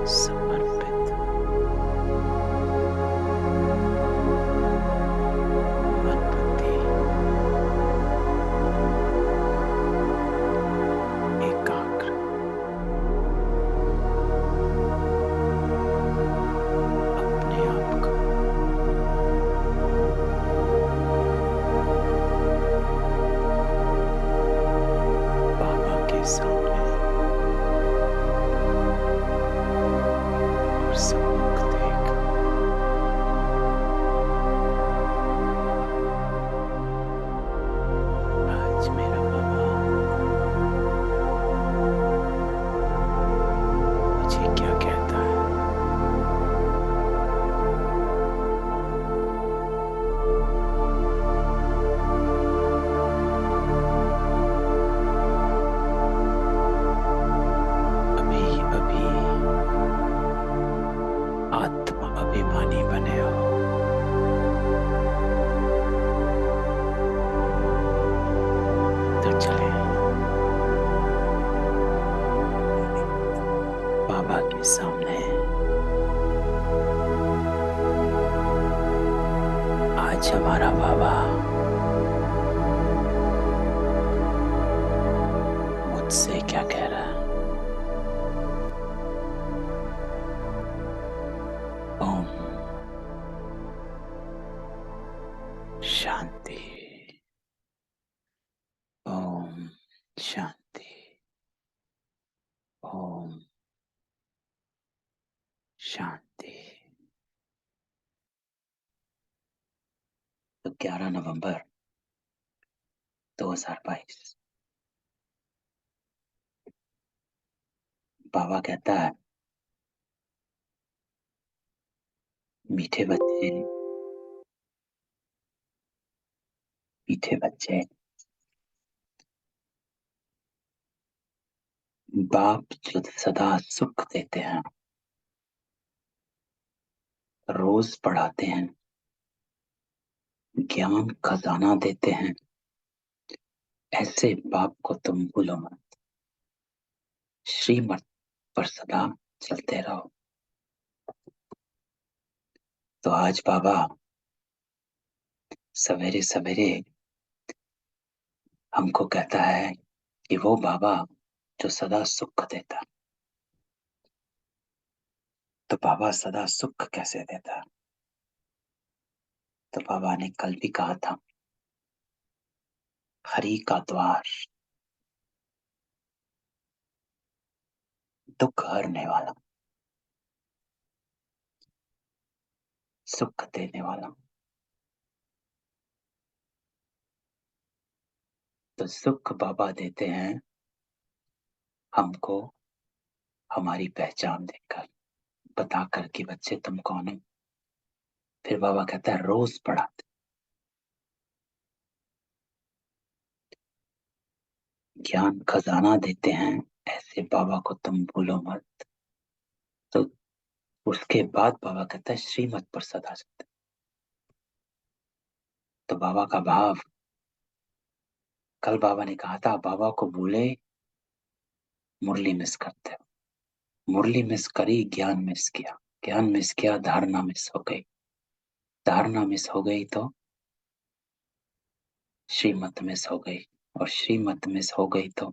समर्पित मन बुद्धि एकाग्र अपने आप को बाबा के सामने और सम्मुख देख आज मेरा बाबा मुझे क्या कहता है। अभी अभी आत्म अभिमानी बने हो, तो चले बाबा के सामने आज हमारा बाबा मुझसे क्या कह रहा है। ओम शांति, ओम शांति, ओम शांति। तो 11 नवंबर 2022 बाबा कहता है, मीठे बच्चे, मीठे बच्चे, बाप जो सदा सुख देते हैं, रोज पढ़ाते हैं, ज्ञान खजाना देते हैं, ऐसे बाप को तुम भूलो मत। श्रीमत पर सदा चलते रहो। तो आज बाबा सवेरे सवेरे हमको कहता है कि वो बाबा जो सदा सुख देता, तो बाबा सदा सुख कैसे देता। तो बाबा ने कल भी कहा था, हरि का द्वार दुख हरने वाला, सुख देने वाला। तो सुख बाबा देते हैं हमको हमारी पहचान देकर, बता कर कि बच्चे तुम कौन हो। फिर बाबा कहता है रोज पढ़ाते, ज्ञान खजाना देते हैं, ऐसे बाबा को तुम भूलो मत। तो उसके बाद बाबा कहता है श्रीमत पर सदा चलते। तो बाबा का भाव, कल बाबा ने कहा था बाबा को भूले मुरली मिस करते हो, मुरली मिस करी, ज्ञान मिस किया, ज्ञान मिस किया, धारणा मिस हो गई, धारणा मिस हो गई तो श्रीमत मिस हो गई, और श्रीमत मिस हो गई तो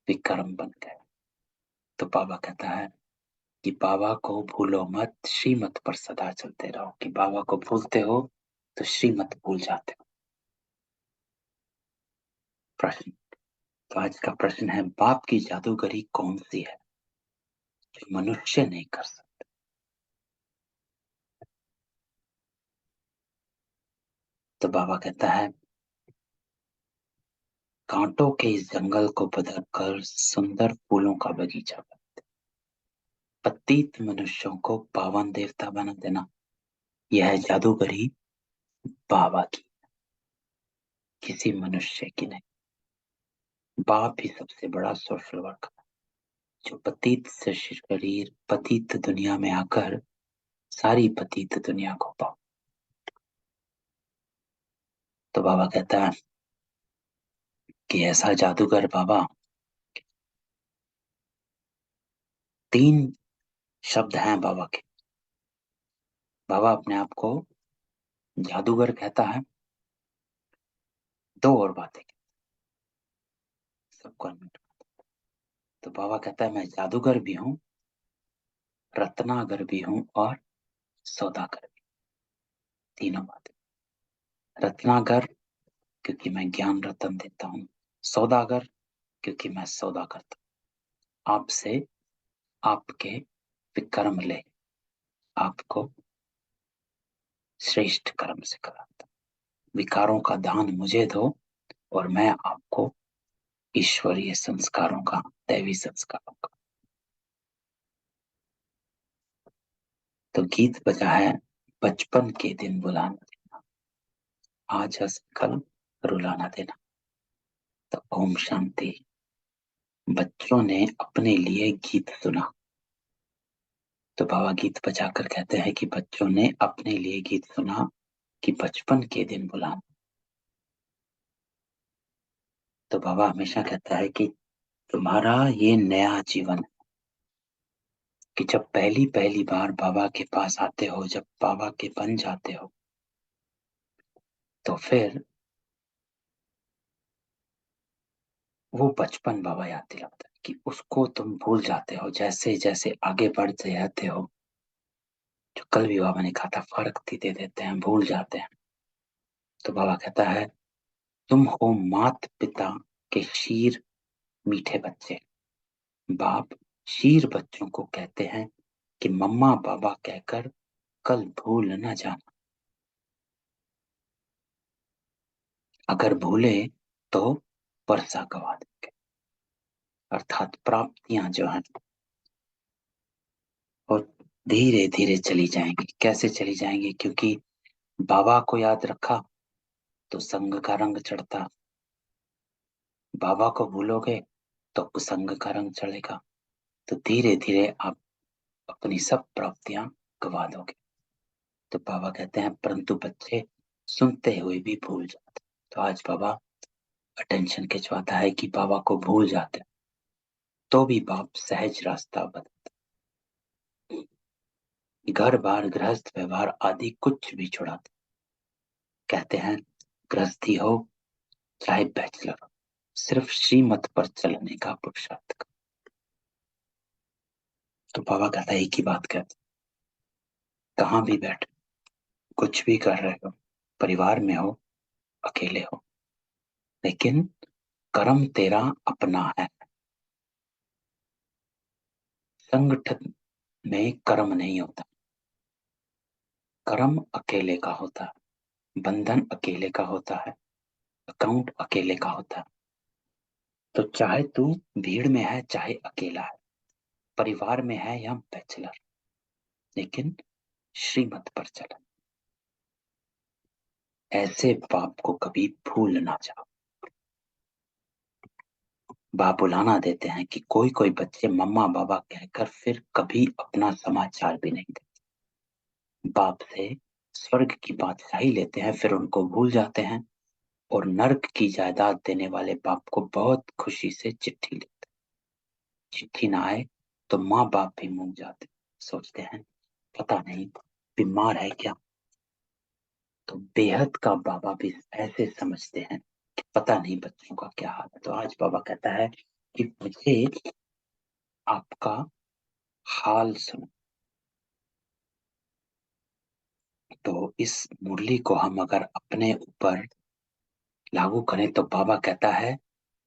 विक्रम बन गए। तो बाबा कहता है कि बाबा को भूलो मत, श्रीमत पर सदा चलते रहो। कि बाबा को भूलते हो तो श्रीमत भूल जाते हो। प्रश्न, तो आज का प्रश्न है, बाप की जादूगरी कौन सी है जो मनुष्य नहीं कर सकता। तो बाबा कहता है, कांटों के इस जंगल को बदलकर सुंदर फूलों का बगीचा बना, पतित मनुष्यों को पावन देवता बना देना, यह है जादूगरी बाबा की, किसी मनुष्य की नहीं। बाप ही सबसे बड़ा सोशल वर्कर, जो पतित से शरीर पतित दुनिया में आकर सारी पतित दुनिया को पाओ। तो बाबा कहता है कि ऐसा जादूगर बाबा 3 शब्द हैं बाबा के। बाबा अपने आप को जादूगर कहता है, 2 और बातें सबको अनम्यूट। तो बाबा कहता है मैं जादूगर भी हूँ, रत्नागर भी हूँ और सौदागर भी। तीनों बातें। रत्नागर क्योंकि मैं ज्ञान रतन देता हूँ, सौदागर क्योंकि मैं सौदा करता हूँ आपसे, आपके विकर्म ले, आपको श्रेष्ठ कर्म से कराता हूँ। विकारों का दान मुझे दो और मैं आपको ईश्वरीय संस्कारों का, दैवी संस्कारों का। तो गीत बजा है, बचपन के दिन बुलाना देना, आज हंस कल रुलाना देना। तो ओम शांति। बच्चों ने अपने लिए गीत सुना। तो बाबा गीत बजाकर कहते हैं कि बच्चों ने अपने लिए गीत सुना कि बचपन के दिन बुलाना। तो बाबा हमेशा कहता है कि तुम्हारा ये नया जीवन, कि जब पहली पहली बार बाबा के पास आते हो, जब बाबा के बन जाते हो, तो फिर वो बचपन बाबा याद दिलाता है कि उसको तुम भूल जाते हो जैसे जैसे आगे बढ़ते रहते हो। जो कल भी बाबा ने कहा था, फर्क दे देते हैं, भूल जाते हैं। तो बाबा कहता है तुम हो मात पिता के शीर मीठे बच्चे। बाप शीर बच्चों को कहते हैं कि मम्मा बाबा कहकर कल भूल न जाना। अगर भूले तो वर्षा गवा देंगे। अर्थात प्राप्तियां जो हैं वो धीरे धीरे चली जाएंगी। कैसे चली जाएंगी? क्योंकि बाबा को याद रखा तो संग का रंग चढ़ता, बाबा को भूलोगे तो कुसंग का रंग चढ़ेगा। तो धीरे धीरे आप अपनी सब प्राप्तियां गवा दोगे। तो बाबा कहते हैं परंतु बच्चे सुनते हुए भी भूल जाते। तो आज बाबा अटेंशन खिंचवाता है कि बाबा को भूल जाते तो भी बाप सहज रास्ता बता, घर बार गृहस्थ व्यवहार आदि कुछ भी छुड़ाते। कहते हैं गृहस्थी हो चाहे बैचलर हो, सिर्फ श्रीमत पर चलने का पुरुषार्थ कर। तो बाबा कहता है एक ही बात कहते, कहाँ भी बैठे, कुछ भी कर रहे हो, परिवार में हो, अकेले हो, लेकिन कर्म तेरा अपना है। संगठन में कर्म नहीं होता, कर्म अकेले का होता है, बंधन अकेले का होता है, अकाउंट अकेले का होता है। तो चाहे तू भीड़ में है चाहे अकेला है, परिवार में है या बैचलर, लेकिन श्रीमत पर चल। ऐसे बाप को कभी भूल ना जाओ। बाप बुलाना देते हैं कि कोई कोई बच्चे मम्मा बाबा कहकर फिर कभी अपना समाचार भी नहीं देते। बाप से स्वर्ग की बादशाही लेते हैं, फिर उनको भूल जाते हैं और नर्क की जायदाद देने वाले बाप को बहुत खुशी से चिट्ठी लिखते। चिट्ठी ना आए तो माँ बाप भी मूंग जाते, सोचते हैं पता नहीं बीमार है क्या। तो बेहद का बाबा भी ऐसे समझते हैं कि पता नहीं बच्चों का क्या हाल है। तो आज बाबा कहता है कि मुझे आपका हाल सुनो। तो इस मुरली को हम अगर अपने ऊपर लागू करें तो बाबा कहता है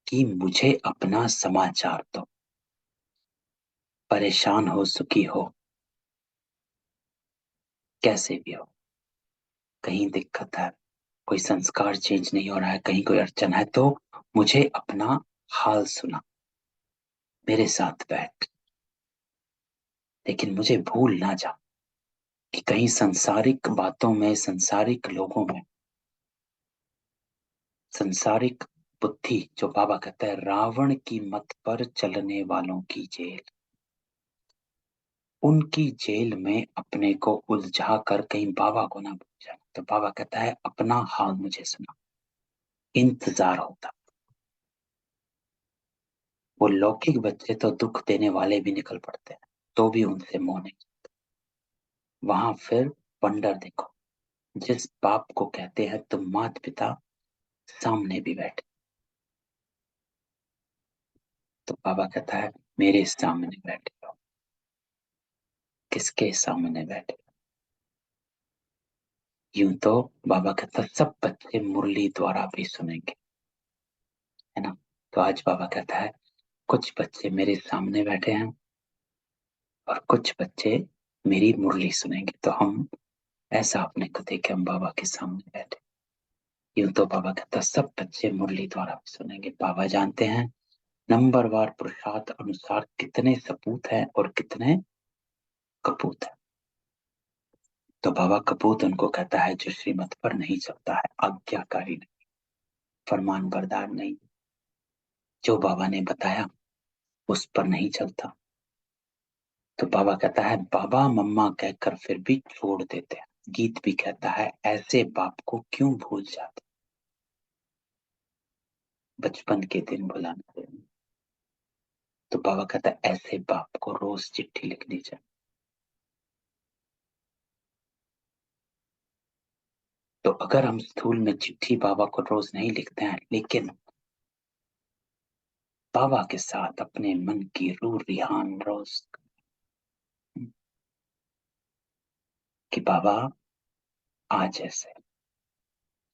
कि मुझे अपना समाचार दो। परेशान हो, सुखी हो, कैसे भी हो, कहीं दिक्कत है, कोई संस्कार चेंज नहीं हो रहा है, कहीं कोई अड़चन है, तो मुझे अपना हाल सुना, मेरे साथ बैठ। लेकिन मुझे भूल ना जा कि कहीं संसारिक बातों में, संसारिक लोगों में, संसारिक बुद्धि, जो बाबा कहता है रावण की मत पर चलने वालों की जेल, उनकी जेल में अपने को उलझा कर कहीं बाबा को ना भूल जाए। तो बाबा कहता है अपना हाल मुझे सुना। इंतजार होता। वो लौकिक बच्चे तो दुख देने वाले भी निकल पड़ते हैं, तो भी उनसे मोह नहीं। वहां फिर वंडर देखो, जिस बाप को कहते हैं तुम माता पिता सामने भी बैठे। तो बाबा कहता है मेरे सामने बैठे हो। किसके सामने बैठे? यूं तो बाबा कहता है सब बच्चे मुरली द्वारा भी सुनेंगे, है ना। तो आज बाबा कहता है कुछ बच्चे मेरे सामने बैठे हैं और कुछ बच्चे मेरी मुरली सुनेंगे। तो हम ऐसा अपने को देखे हम बाबा के सामने बैठे। यूं तो बाबा कहता सब बच्चे मुरली द्वारा भी सुनेंगे। बाबा जानते हैं नंबरवार पुरुषार्थ अनुसार कितने सपूत हैं और कितने कपूत हैं। तो बाबा कपूत उनको कहता है जो श्रीमत पर नहीं चलता है, आज्ञाकारी नहीं, फरमान बरदार नहीं, जो बाबा ने बताया उस पर नहीं चलता। तो बाबा कहता है बाबा मम्मा कहकर फिर भी छोड़ देते हैं। गीत भी कहता है ऐसे बाप को क्यों भूल जाते, बचपन के दिन भुलाना देना। तो बाबा कहता है ऐसे बाप को रोज चिट्ठी लिखनी चाहिए। तो अगर हम स्थूल में चिट्ठी बाबा को रोज नहीं लिखते हैं, लेकिन बाबा के साथ अपने मन की रूह रिहान रोज कि बाबा आज ऐसे,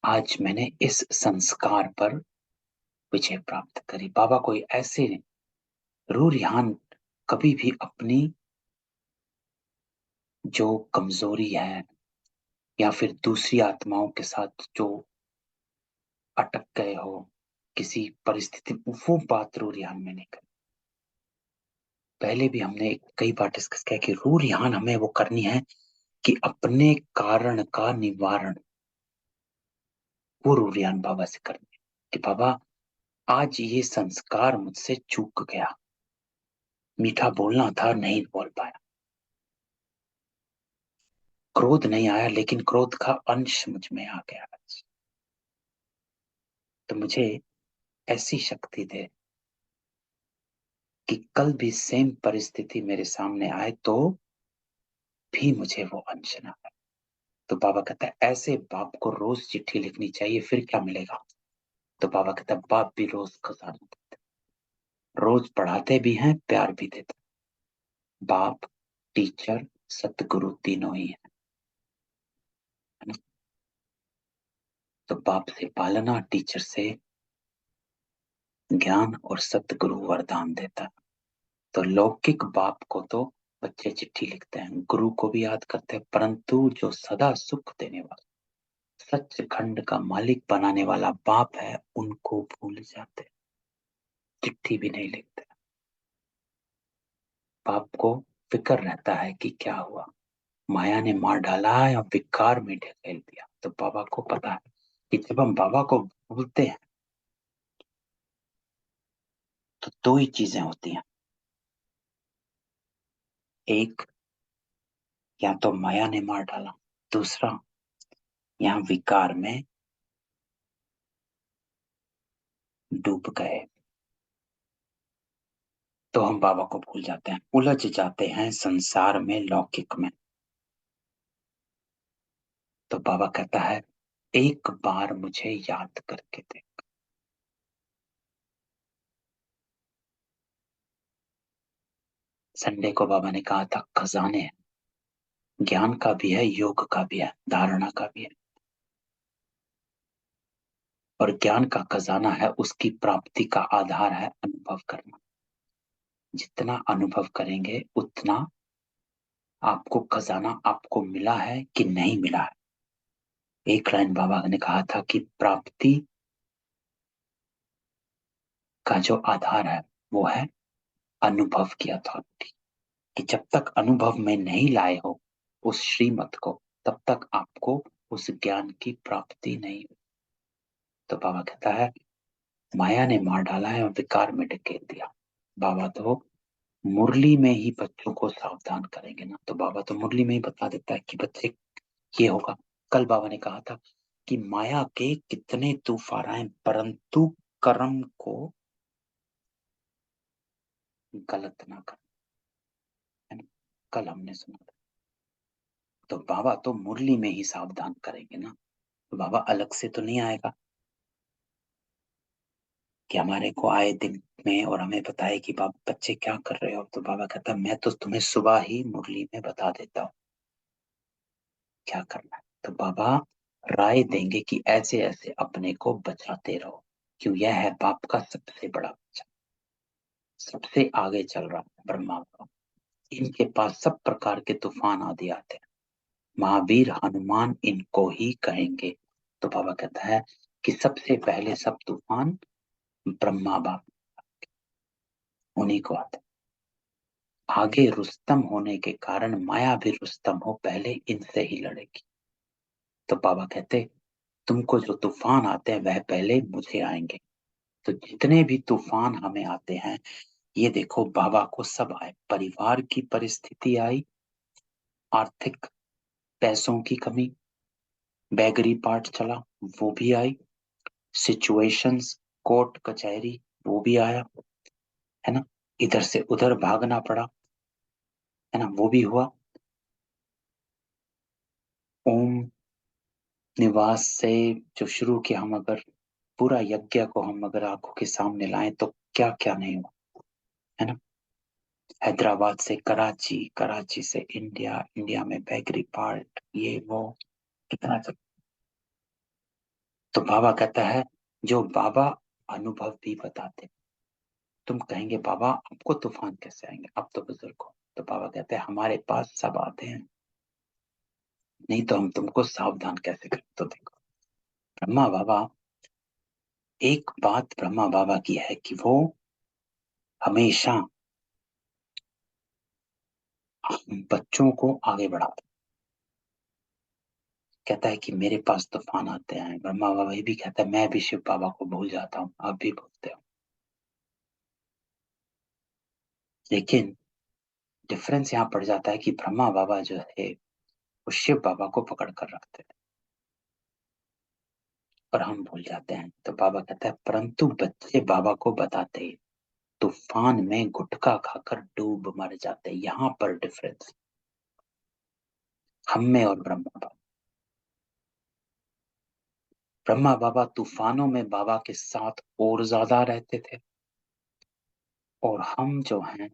आज मैंने इस संस्कार पर विजय प्राप्त करी। बाबा कोई ऐसे रूह रिहान कभी भी अपनी जो कमजोरी है या फिर दूसरी आत्माओं के साथ जो अटक गए हो किसी परिस्थिति, वो बात रूह रिहान में नहीं कर। पहले भी हमने कई बार डिस्कस किया कि रूह रिहान हमें वो करनी है कि अपने कारण का निवारण वो रूह रिहान बाबा से करनी है कि बाबा आज ये संस्कार मुझसे चूक गया, मीठा बोलना था नहीं बोल पाया, क्रोध नहीं आया लेकिन क्रोध का अंश मुझ में आ गया आज। तो मुझे ऐसी शक्ति दे कि कल भी सेम परिस्थिति मेरे सामने आए तो भी मुझे वो अंश ना आए। तो बाबा कहता है ऐसे बाप को रोज चिट्ठी लिखनी चाहिए, फिर क्या मिलेगा। तो बाबा कहता है बाप भी रोज खजाना देते, रोज पढ़ाते भी हैं प्यार भी देते। बाप टीचर सतगुरु तीनों ही है ना। तो बाप से पालना, टीचर से ज्ञान और सतगुरु वरदान देता है। तो लौकिक बाप को तो बच्चे चिट्ठी लिखते हैं, गुरु को भी याद करते हैं, परंतु जो सदा सुख देने वाला सचखंड का मालिक बनाने वाला बाप है उनको भूल जाते, चिट्ठी भी नहीं लिखते। बाप को फिक्र रहता है कि क्या हुआ, माया ने मार डाला है और विकार में ढकेल दिया। तो बाबा को पता है कि जब हम बाबा को भूलते हैं तो दो ही चीजें होती हैं, एक या तो माया ने मार डाला, दूसरा यहाँ विकार में डूब गए। तो हम बाबा को भूल जाते हैं, उलझ जाते हैं संसार में लौकिक में। तो बाबा कहता है एक बार मुझे याद करके दे। संडे को बाबा ने कहा था खजाने हैं, ज्ञान का भी है, योग का भी है, धारणा का भी है। और ज्ञान का खजाना है, उसकी प्राप्ति का आधार है अनुभव करना। जितना अनुभव करेंगे उतना आपको खजाना आपको मिला है कि नहीं मिला है। एक लाइन बाबा ने कहा था कि प्राप्ति का जो आधार है वो है अनुभव की अथॉरिटी। कि जब तक अनुभव में नहीं लाए हो उस श्रीमत को, तब तक आपको उस ज्ञान की प्राप्ति नहीं हुई। तो बाबा कहता है माया ने मार डाला है और विकार में ढकेल दिया। बाबा तो मुरली में ही बच्चों को सावधान करेंगे ना। तो बाबा तो मुरली में ही बता देता है कि बच्चे ये होगा। कल बाबा ने कहा था कि माया के कितने तूफान आए परंतु कर्म को गलत ना कर, है ना। कल हमने सुना था। तो बाबा तो मुरली में ही सावधान करेंगे ना, तो बाबा अलग से तो नहीं आएगा कि हमारे को आए दिन में और हमें बताए कि बाबा बच्चे क्या कर रहे हो। तो बाबा कहता मैं तो तुम्हें सुबह ही मुरली में बता देता हूँ क्या करना है। तो बाबा राय देंगे कि ऐसे ऐसे अपने को बचाते रहो, क्यों यह है बाप का सबसे बड़ा बच्चा, सबसे आगे चल रहा है ब्रह्मा बाबा। इनके पास सब प्रकार के तूफान आदि आते हैं, महावीर हनुमान इनको ही कहेंगे। तो बाबा कहता है कि सबसे पहले सब तूफान ब्रह्मा बाप उन्हीं को आते हैं। आगे रुस्तम होने के कारण माया भी रुस्तम हो पहले इनसे ही लड़ेगी। तो बाबा कहते तुमको जो तूफान आते हैं वह पहले मुझे आएंगे। तो जितने भी तूफान हमें आते हैं, ये देखो बाबा को सब आए। परिवार की परिस्थिति आई, आर्थिक पैसों की कमी, बैगरी पार्ट चला, वो भी आई। सिचुएशंस, कोर्ट कचहरी, वो भी आया, है ना। इधर से उधर भागना पड़ा, है ना, वो भी हुआ। ओम निवास से जो शुरू किया, हम अगर पूरा यज्ञ को हम अगर आंखों के सामने लाएं तो क्या क्या नहीं हुआ, है ना। हैदराबाद से कराची, कराची से इंडिया, इंडिया में बैगरी पार्ट, ये वो कितना सब। तो बाबा कहता है जो बाबा अनुभव भी बताते, तुम कहेंगे बाबा आपको तूफान कैसे आएंगे, अब तो बुजुर्ग हो। तो बाबा कहते हैं हमारे पास सब आते हैं, नहीं तो हम तुमको सावधान कैसे करें। तो देखो ब्रह्मा बाबा, एक बात ब्रह्मा बाबा की है कि वो हमेशा बच्चों को आगे बढ़ाते। कहता है कि मेरे पास तूफान आते हैं। ब्रह्मा बाबा ये भी कहता है मैं भी शिव बाबा को भूल जाता हूँ, आप भी भूलते हो। लेकिन डिफरेंस यहाँ पड़ जाता है कि ब्रह्मा बाबा जो है वो शिव बाबा को पकड़ कर रखते थे और हम भूल जाते हैं। तो बाबा कहता है परंतु बच्चे बाबा को बताते हैं, तूफान में गुटखा खाकर डूब मर जाते। यहाँ पर डिफरेंस हम में और ब्रह्मा बाबा। ब्रह्मा बाबा तूफानों में बाबा के साथ और ज्यादा रहते थे, और हम जो हैं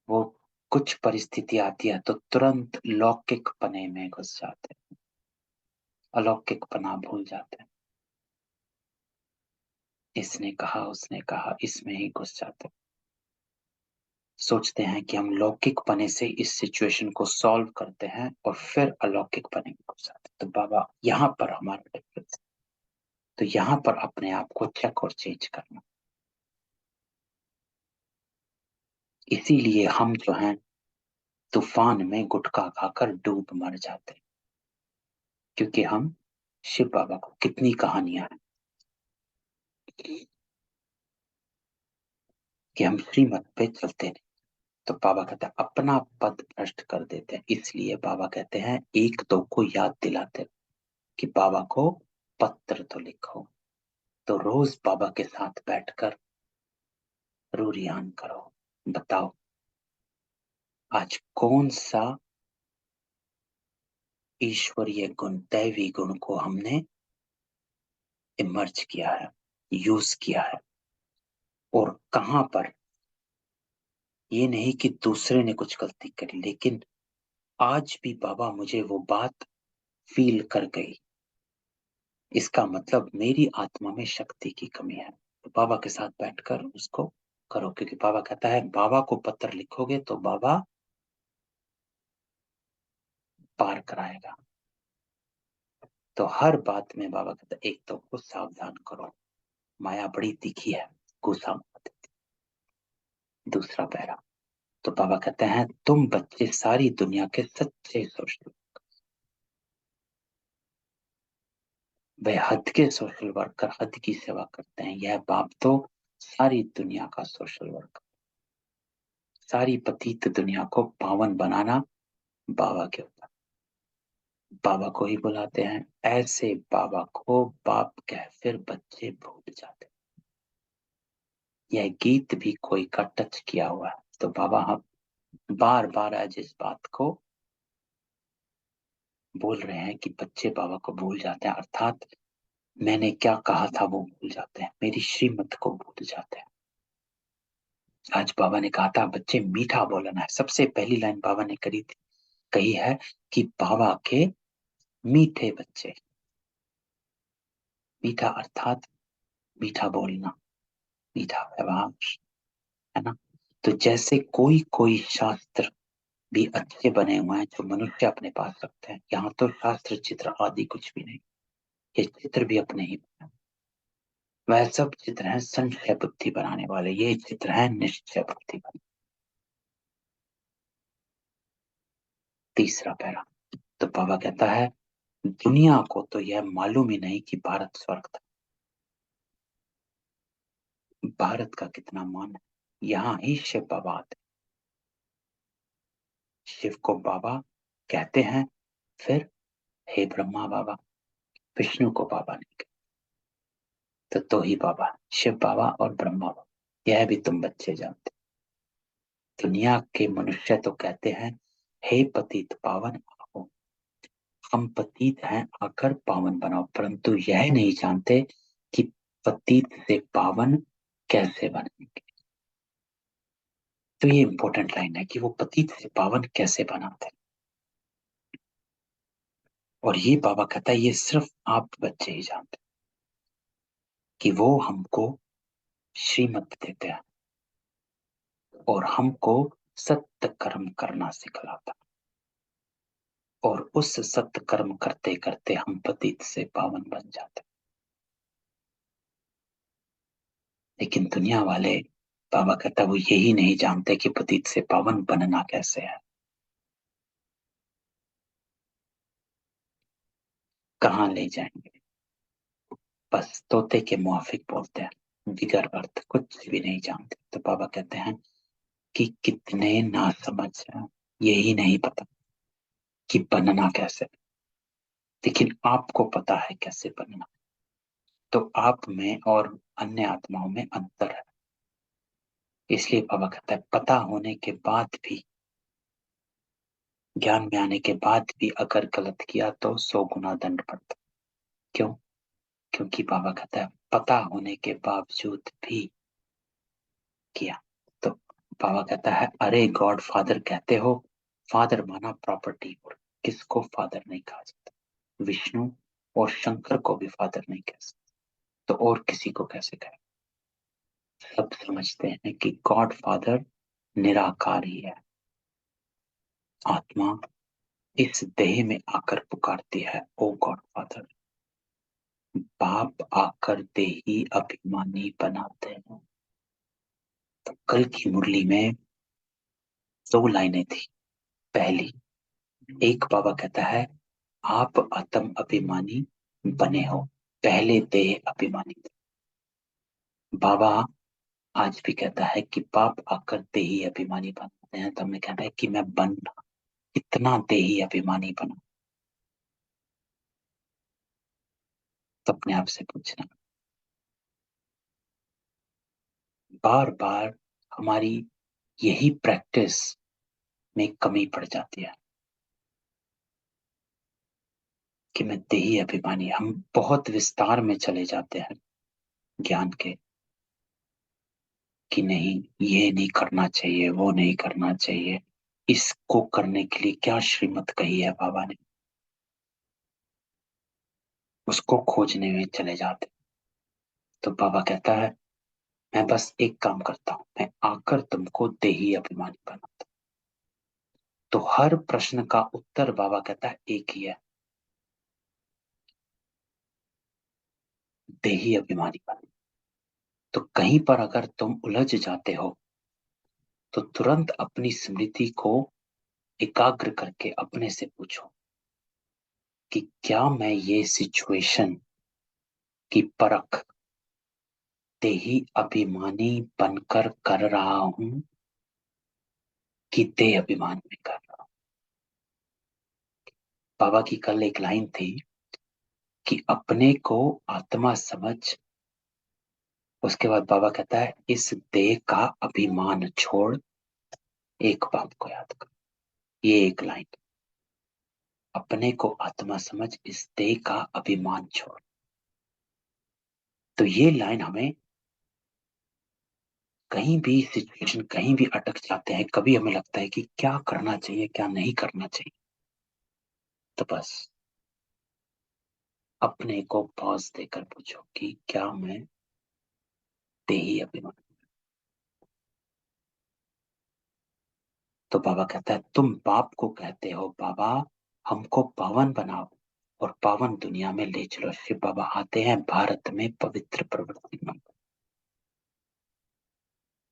वो कुछ परिस्थिति आती है तो तुरंत लौकिक पने में घुस जाते हैं, अलौकिक पना भूल जाते हैं। इसने कहा उसने कहा इसमें ही घुस जाते हैं। सोचते हैं कि हम लौकिक पने से इस सिचुएशन को सॉल्व करते हैं और फिर अलौकिक पने में घुस जाते हैं। तो बाबा यहाँ पर हमारा डिफरेंस, तो यहाँ पर अपने आप को चेक और चेंज करना। इसीलिए हम जो हैं तूफान में गुटखा खाकर डूब मर जाते हैं, क्योंकि हम शिव बाबा को कितनी कहानियां हैं कि हम श्रीमत पे चलते नहीं। तो बाबा कहते हैं अपना पद भ्रष्ट कर देते हैं, इसलिए बाबा कहते हैं एक दो को याद दिलाते हैं कि बाबा को पत्र तो लिखो। तो रोज बाबा के साथ बैठकर रूरियान करो, बताओ आज कौन सा ईश्वरीय गुण, दैवी गुण को हमने इमर्ज किया है, यूज किया है, और कहां पर। ये नहीं कि दूसरे ने कुछ गलती करी, लेकिन आज भी बाबा मुझे वो बात फील कर गई, इसका मतलब मेरी आत्मा में शक्ति की कमी है। तो बाबा के साथ बैठकर उसको करो, क्योंकि बाबा कहता है बाबा को पत्र लिखोगे तो बाबा पार कराएगा। तो हर बात में बाबा कहता है एक तो को सावधान करो, माया बड़ी तीखी है, गुस्सा मत। दूसरा पैरा, तो बाबा कहते हैं तुम बच्चे सारी दुनिया के सच्चे सोशल, वे हद के सोशल वर्कर हद की सेवा करते हैं। यह बाप तो सारी दुनिया का सोशल वर्कर, सारी पतित दुनिया को पावन बनाना बाबा के ऊपर। बाबा को ही बुलाते हैं, ऐसे बाबा को बाप कह फिर बच्चे भूल जाते। यह गीत भी कोई का टच किया हुआ है। तो बाबा हम बार बार आज इस बात को बोल रहे हैं कि बच्चे बाबा को भूल जाते हैं, अर्थात मैंने क्या कहा था वो भूल जाते हैं, मेरी श्रीमत को भूल जाते हैं। आज बाबा ने कहा था बच्चे मीठा बोलना है। सबसे पहली लाइन बाबा ने कही है कि बाबा के मीठे बच्चे। मीठा अर्थात मीठा बोलना, मीठा व्यवहार, है ना। तो जैसे कोई कोई शास्त्र भी अच्छे बने हुए हैं जो मनुष्य अपने पास रखते हैं, यहाँ तो शास्त्र चित्र आदि कुछ भी नहीं, ये चित्र भी अपने ही बने। वह सब चित्र हैं संशय बुद्धि बनाने वाले, ये चित्र हैं निश्चय बुद्धि बनाने। तीसरा पैरा, तो बाबा कहता है दुनिया को तो यह मालूम ही नहीं कि भारत स्वर्ग था। भारत का कितना मान है, यहाँ ही शिव बाबा आते। शिव को बाबा कहते हैं, फिर हे ब्रह्मा बाबा, विष्णु को बाबा नहीं कहते। तो ही बाबा, शिव बाबा और ब्रह्मा बाबा, यह भी तुम बच्चे जानते। दुनिया के मनुष्य तो कहते हैं हे पतित पावन आओ, हम पतित हैं आकर पावन बनाओ, परंतु यह नहीं जानते कि पतित से पावन कैसे बनेंगे। तो ये इंपॉर्टेंट लाइन है कि वो पतित से पावन कैसे बनाते हैं। और ये बाबा कहता है ये सिर्फ आप बच्चे ही जानते हैं कि वो हमको श्रीमत देते हैं और हमको सत्य कर्म करना सिखलाता है। और उस सत्य कर्म करते करते हम पतित से पावन बन जाते हैं। लेकिन दुनिया वाले, बाबा कहता है वो यही नहीं जानते कि पतित से पावन बनना कैसे है, कहाँ ले जाएंगे। बस तोते के मुआफिक बोलते हैं, बिगर अर्थ कुछ भी नहीं जानते। तो बाबा कहते हैं कि कितने नासमझ हैं, यही नहीं पता कि बनना कैसे। लेकिन आपको पता है कैसे बनना। तो आप में और अन्य आत्माओं में अंतर है। इसलिए बाबा कहता है पता होने के बाद भी, ज्ञान में आने के बाद भी अगर गलत किया तो 100 गुना दंड पड़ता। क्यों? क्योंकि बाबा कहता है पता होने के बावजूद भी किया। तो बाबा कहता है अरे गॉड फादर कहते हो, फादर माना प्रॉपर्टी, और किसको फादर नहीं कहा जाता? विष्णु और शंकर को भी फादर नहीं कह सकते, तो और किसी को कैसे कहे? सब समझते हैं कि गॉड फादर निराकार ही है। आत्मा इस देह में आकर पुकारती है ओ गॉड फादर। बाप आकर देही अभिमानी बनाते हैं। तो कल की मुरली में 2 लाइनें थी। पहली, एक बाबा कहता है आप आत्म अभिमानी बने हो, पहले देह अभिमानी थे। बाबा आज भी कहता है कि बाप आकर देही अभिमानी बनाते हैं। तो हमें कहना है कि मैं बनना इतना देही अभिमानी बना। तो अपने आप से पूछना, बार बार हमारी यही प्रैक्टिस में कमी पड़ जाती है कि मैं देही अभिमानी। हम बहुत विस्तार में चले जाते हैं ज्ञान के कि नहीं ये नहीं करना चाहिए, वो नहीं करना चाहिए, इसको करने के लिए क्या श्रीमत कही है बाबा ने, उसको खोजने में चले जाते। तो बाबा कहता है मैं बस एक काम करता हूं, मैं आकर तुमको देही अभिमानी बनाता। तो हर प्रश्न का उत्तर बाबा कहता है एक ही है, देही अभिमानी बनो। तो कहीं पर अगर तुम उलझ जाते हो तो तुरंत अपनी स्मृति को एकाग्र करके अपने से पूछो कि क्या मैं ये सिचुएशन की परख देही अभिमानी बनकर कर रहा हूं कि देह अभिमान में कर रहा हूं। बाबा की कल एक लाइन थी कि अपने को आत्मा समझ, उसके बाद बाबा कहता है इस देह का अभिमान छोड़ एक बाप को याद करो। ये एक लाइन। अपने को आत्मा समझ, इस देह का अभिमान छोड़। तो ये लाइन हमें कहीं भी सिचुएशन, कहीं भी अटक जाते हैं, कभी हमें लगता है कि क्या करना चाहिए क्या नहीं करना चाहिए, तो बस अपने को पॉज देकर पूछो कि क्या मैं देही अभिमान। तो बाबा कहता है तुम बाप को कहते हो बाबा हमको पावन बनाओ और पावन दुनिया में ले चलो। शिव बाबा आते हैं भारत में पवित्र प्रवृत्ति में।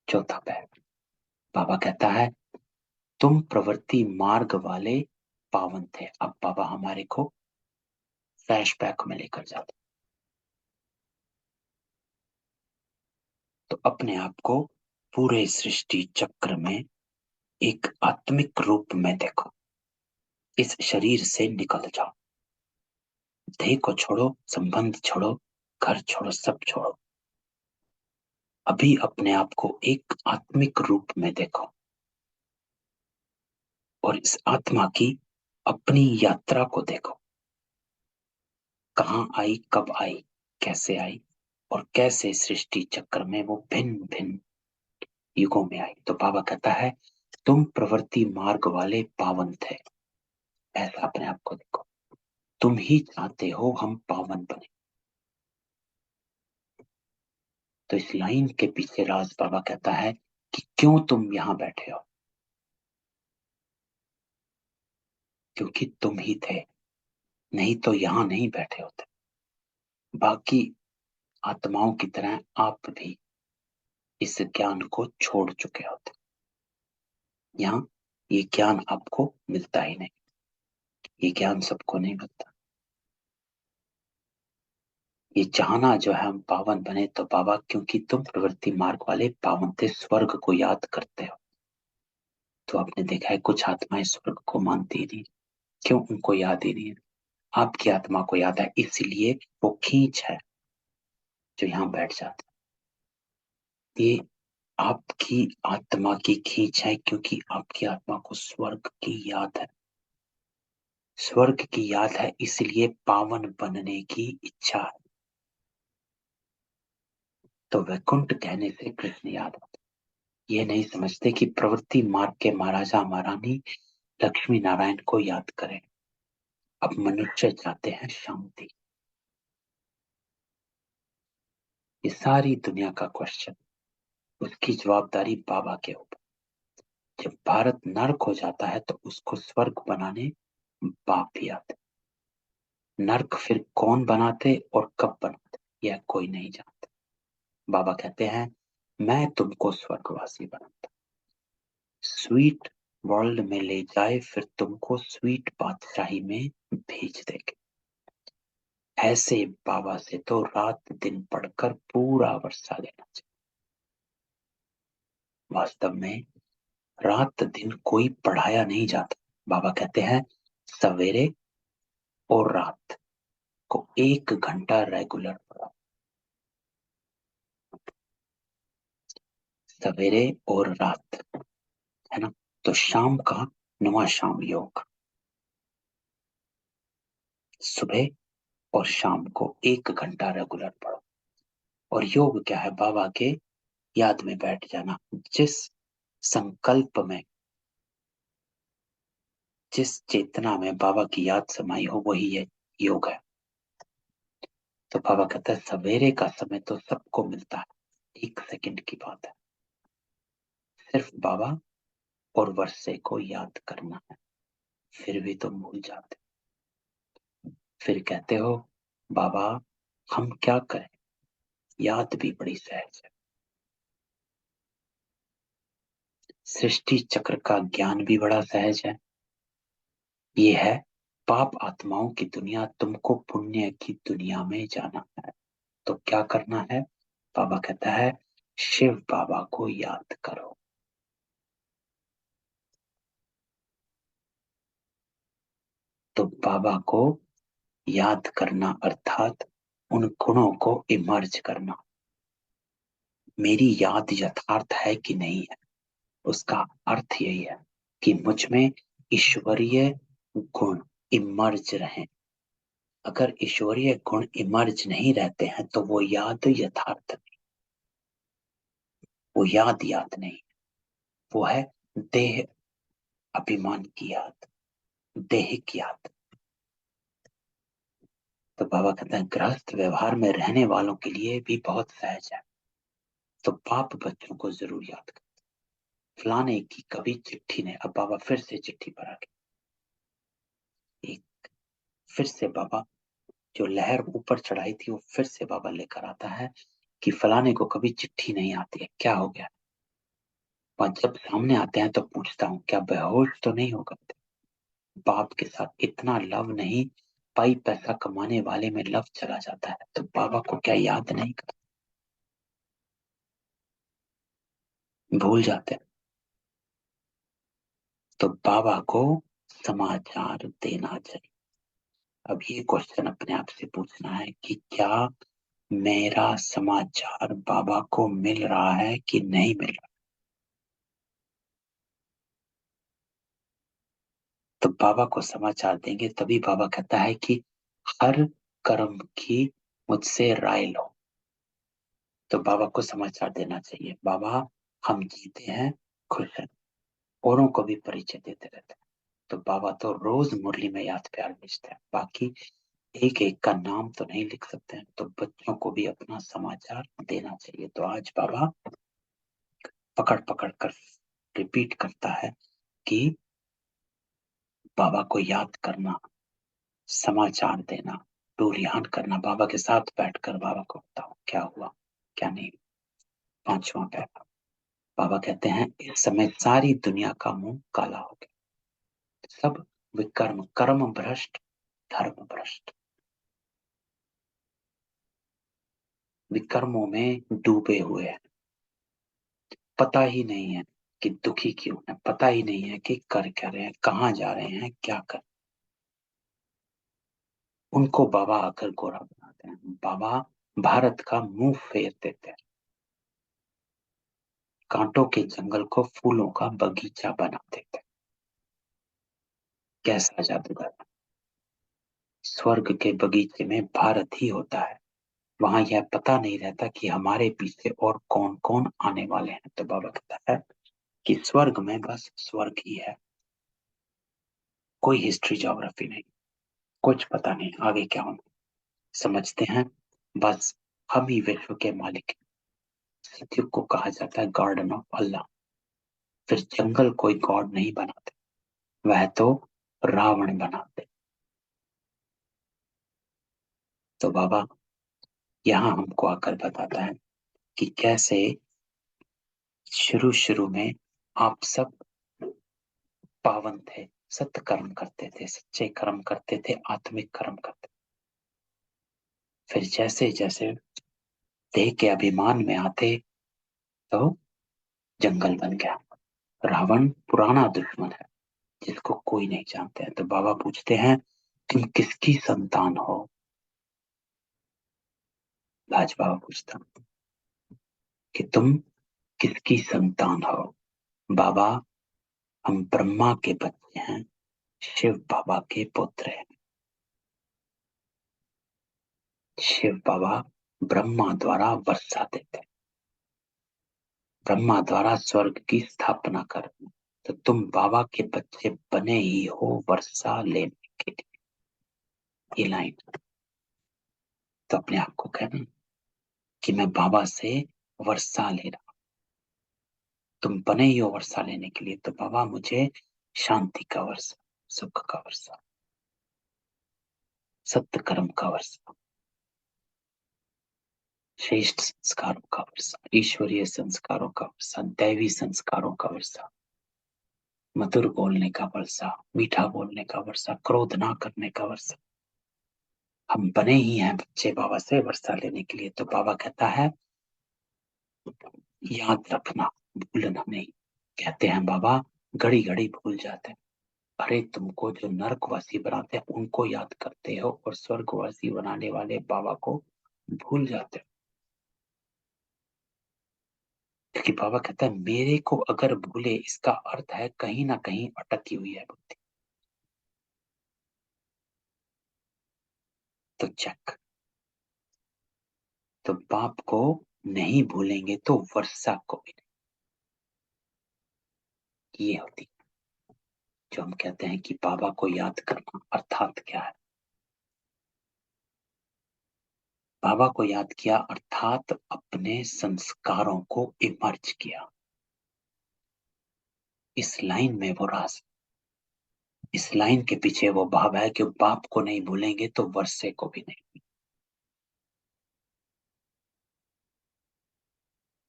चौथा पैर। बाबा कहता है तुम प्रवृत्ति मार्ग वाले पावन थे। अब बाबा हमारे को फ्लैशबैक में लेकर जाते। तो अपने आप को पूरे सृष्टि चक्र में एक आत्मिक रूप में देखो। इस शरीर से निकल जाओ, देह को छोड़ो, संबंध छोड़ो, घर छोड़ो, सब छोड़ो। अभी अपने आप को एक आत्मिक रूप में देखो और इस आत्मा की अपनी यात्रा को देखो। कहाँ आई, कब आई, कैसे आई और कैसे सृष्टि चक्र में वो भिन्न भिन्न युगों में आई। तो बाबा कहता है तुम प्रवृत्ति मार्ग वाले पावन थे। ऐसा अपने आप को देखो। तुम ही चाहते हो हम पावन बने। तो इस लाइन के पीछे राज बाबा कहता है कि क्यों तुम यहां बैठे हो, क्योंकि तुम ही थे, नहीं तो यहां नहीं बैठे होते। बाकी आत्माओं की तरह आप भी इस ज्ञान को छोड़ चुके होते। यहाँ ये ज्ञान आपको मिलता ही नहीं। ये ज्ञान सबको नहीं मिलता। ये चाहना जो है हम पावन बने, तो बाबा क्योंकि तुम प्रवृत्ति मार्ग वाले पावन थे, स्वर्ग को याद करते हो। तो आपने देखा है कुछ आत्माएं स्वर्ग को मानती ही नहीं। क्यों? उनको याद ही नहीं है। आपकी आत्मा को याद है, इसलिए वो खींच है जो यहाँ बैठ जाता है। ये आपकी आत्मा की खींच है, क्योंकि आपकी आत्मा को स्वर्ग की याद है। स्वर्ग की याद है, इसलिए पावन बनने की इच्छा है। तो वैकुंठ कहने से कृष्ण याद आता है। ये नहीं समझते कि प्रवृत्ति मार्ग के महाराजा महारानी लक्ष्मी नारायण को याद करें। अब मनुष्य चाहते हैं शांति। ये सारी दुनिया का क्वेश्चन, उसकी जवाबदारी बाबा के ऊपर। जब भारत नर्क हो जाता है तो उसको स्वर्ग बनाने बाप भी आते। नर्क फिर कौन बनाते और कब बनाते, यह कोई नहीं जानता। बाबा कहते हैं मैं तुमको स्वर्गवासी बनाता, स्वीट वर्ल्ड में ले जाए, फिर तुमको स्वीट बादशाही में भेज देंगे। ऐसे बाबा से तो रात दिन पढ़कर पूरा वर्षा लेना चाहिए। वास्तव में रात दिन कोई पढ़ाया नहीं जाता। बाबा कहते हैं सवेरे और रात को 1 घंटा रेगुलर पढ़ा। सवेरे और रात, है ना? तो शाम का 9वां शाम योग, सुबह और शाम को 1 घंटा रेगुलर पढ़ो। और योग क्या है? बाबा के याद में बैठ जाना। जिस संकल्प में, जिस चेतना में बाबा की याद समाई हो, वही ये योग है। तो बाबा कहता है सवेरे का समय तो सबको मिलता है, 1 सेकंड की बात है। सिर्फ बाबा और वर्षे को याद करना है। फिर भी तुम भूल जाते। फिर कहते हो बाबा हम क्या करें? याद भी बड़ी सहज है। सृष्टि चक्र का ज्ञान भी बड़ा सहज है। ये है पाप आत्माओं की दुनिया, तुमको पुण्य की दुनिया में जाना है। तो क्या करना है? बाबा कहता है शिव बाबा को याद करो। तो बाबा को याद करना अर्थात उन गुणों को इमर्ज करना। मेरी याद यथार्थ है कि नहीं है, उसका अर्थ यही है कि मुझ में ईश्वरीय गुण इमर्ज रहे। अगर ईश्वरीय गुण इमर्ज नहीं रहते हैं तो वो याद यथार्थ नहीं, वो याद नहीं, वो है देह अभिमान की याद, देह की याद। तो बाबा कहते हैं गृहस्थ व्यवहार में रहने वालों के लिए भी बहुत सहज है। तो बाप बच्चों को जरूर याद कर, फलाने की कभी चिट्ठी ने, अब बाबा फिर से चिट्ठी पर आ गए। एक फिर से बाबा जो लहर ऊपर चढ़ाई थी वो फिर से बाबा लेकर आता है कि फलाने को कभी चिट्ठी नहीं आती है, क्या हो गया। और जब सामने आते हैं तो पूछता हूँ क्या बेहोश तो नहीं होगा। बाप के साथ इतना लव नहीं, पाई पैसा कमाने वाले में लव चला जाता है, तो बाबा को क्या याद नहीं करते, भूल जाते हैं। तो बाबा को समाचार देना चाहिए। अब ये क्वेश्चन अपने आप से पूछना है कि क्या मेरा समाचार बाबा को मिल रहा है कि नहीं मिल रहा। तो बाबा को समाचार देंगे तभी बाबा कहता है कि हर कर्म की मुझसे राय लो। तो बाबा को समाचार देना चाहिए, बाबा हम जीते हैं, खुश हैं, औरों को भी परिचय देते रहते हैं। तो बाबा तो रोज मुरली में याद प्यार भेजते हैं, बाकी एक एक का नाम तो नहीं लिख सकते हैं, तो बच्चों को भी अपना समाचार देना चाहिए। तो आज बाबा पकड़ पकड़ कर रिपीट करता है कि बाबा को याद करना, समाचार देना, डोरियान करना, बाबा के साथ बैठकर बाबा को बताओ क्या हुआ क्या नहीं। पांचवा पैरा बाबा कहते हैं इस समय सारी दुनिया का मुंह काला हो गया, सब विकर्म, कर्म भ्रष्ट, धर्म भ्रष्ट, विकर्मों में डूबे हुए हैं। पता ही नहीं है कि दुखी क्यों है, पता ही नहीं है कि कर क्या रहे हैं, कहाँ जा रहे हैं, क्या कर। उनको बाबा आकर गोरा बनाते हैं, बाबा भारत का मुंह फेर देते हैं, कांटों के जंगल को फूलों का बगीचा बना देते हैं। कैसा जादूगर। स्वर्ग के बगीचे में भारत ही होता है, वहां यह पता नहीं रहता कि हमारे पीछे और कौन कौन आने वाले हैं। तो बाबा कहता है कि स्वर्ग में बस स्वर्ग ही है, कोई हिस्ट्री ज्योग्राफी नहीं, कुछ पता नहीं आगे क्या होना। समझते हैं बस हम ही विश्व के मालिक हैं। सतयुग को कहा जाता है गार्डन ऑफ अल्लाह। फिर जंगल कोई गॉड नहीं बनाते, वह तो रावण बनाते। तो बाबा यहाँ हमको आकर बताता है कि कैसे शुरू शुरू में आप सब पावन थे, सत्य कर्म करते थे, सच्चे कर्म करते थे, आत्मिक कर्म करते। फिर जैसे जैसे देह के अभिमान में आते तो जंगल बन गया। रावण पुराना दुश्मन है जिसको कोई नहीं जानते हैं। तो बाबा पूछते हैं तुम किसकी संतान हो। लाज बाबा पूछता कि तुम किसकी संतान हो। बाबा हम ब्रह्मा के बच्चे हैं, शिव बाबा के पुत्र हैं। शिव बाबा ब्रह्मा द्वारा वर्षा देते हैं, ब्रह्मा द्वारा स्वर्ग की स्थापना कर। तो तुम बाबा के बच्चे बने ही हो वर्षा लेने के लिए। ये लाइन तो अपने आप को कहना कि मैं बाबा से वर्षा ले रहा, तुम बने ही हो वर्षा लेने के लिए। तो बाबा मुझे शांति का वर्षा, सुख का वर्षा, सत्य कर्म का वर्षा, श्रेष्ठ संस्कारों का वर्षा, ईश्वरीय संस्कारों का वर्षा, दैवी संस्कारों का वर्षा, मधुर बोलने का वर्षा, मीठा बोलने का वर्षा, क्रोध ना करने का वर्षा। हम बने ही हैं बच्चे बाबा से वर्षा लेने के लिए। तो बाबा कहता है याद रखना, भूलना नहीं। कहते हैं बाबा घड़ी घड़ी भूल जाते हैं। अरे तुमको जो नरकवासी बनाते हैं उनको याद करते हो और स्वर्गवासी बनाने वाले बाबा को भूल जाते हो। क्योंकि बाबा कहता है मेरे को अगर भूले इसका अर्थ है कहीं ना कहीं अटकी हुई है बुद्धि। तो चेक। तो बाप को नहीं भूलेंगे तो वर्षा को भी नहीं। ये होती है जो हम कहते हैं कि बाबा को याद करना अर्थात क्या है। बाबा को याद किया अर्थात अपने संस्कारों को इमर्ज किया। इस लाइन में वो राज, इस लाइन के पीछे वो भाव है कि बाप को नहीं भूलेंगे तो वर्षे को भी नहीं।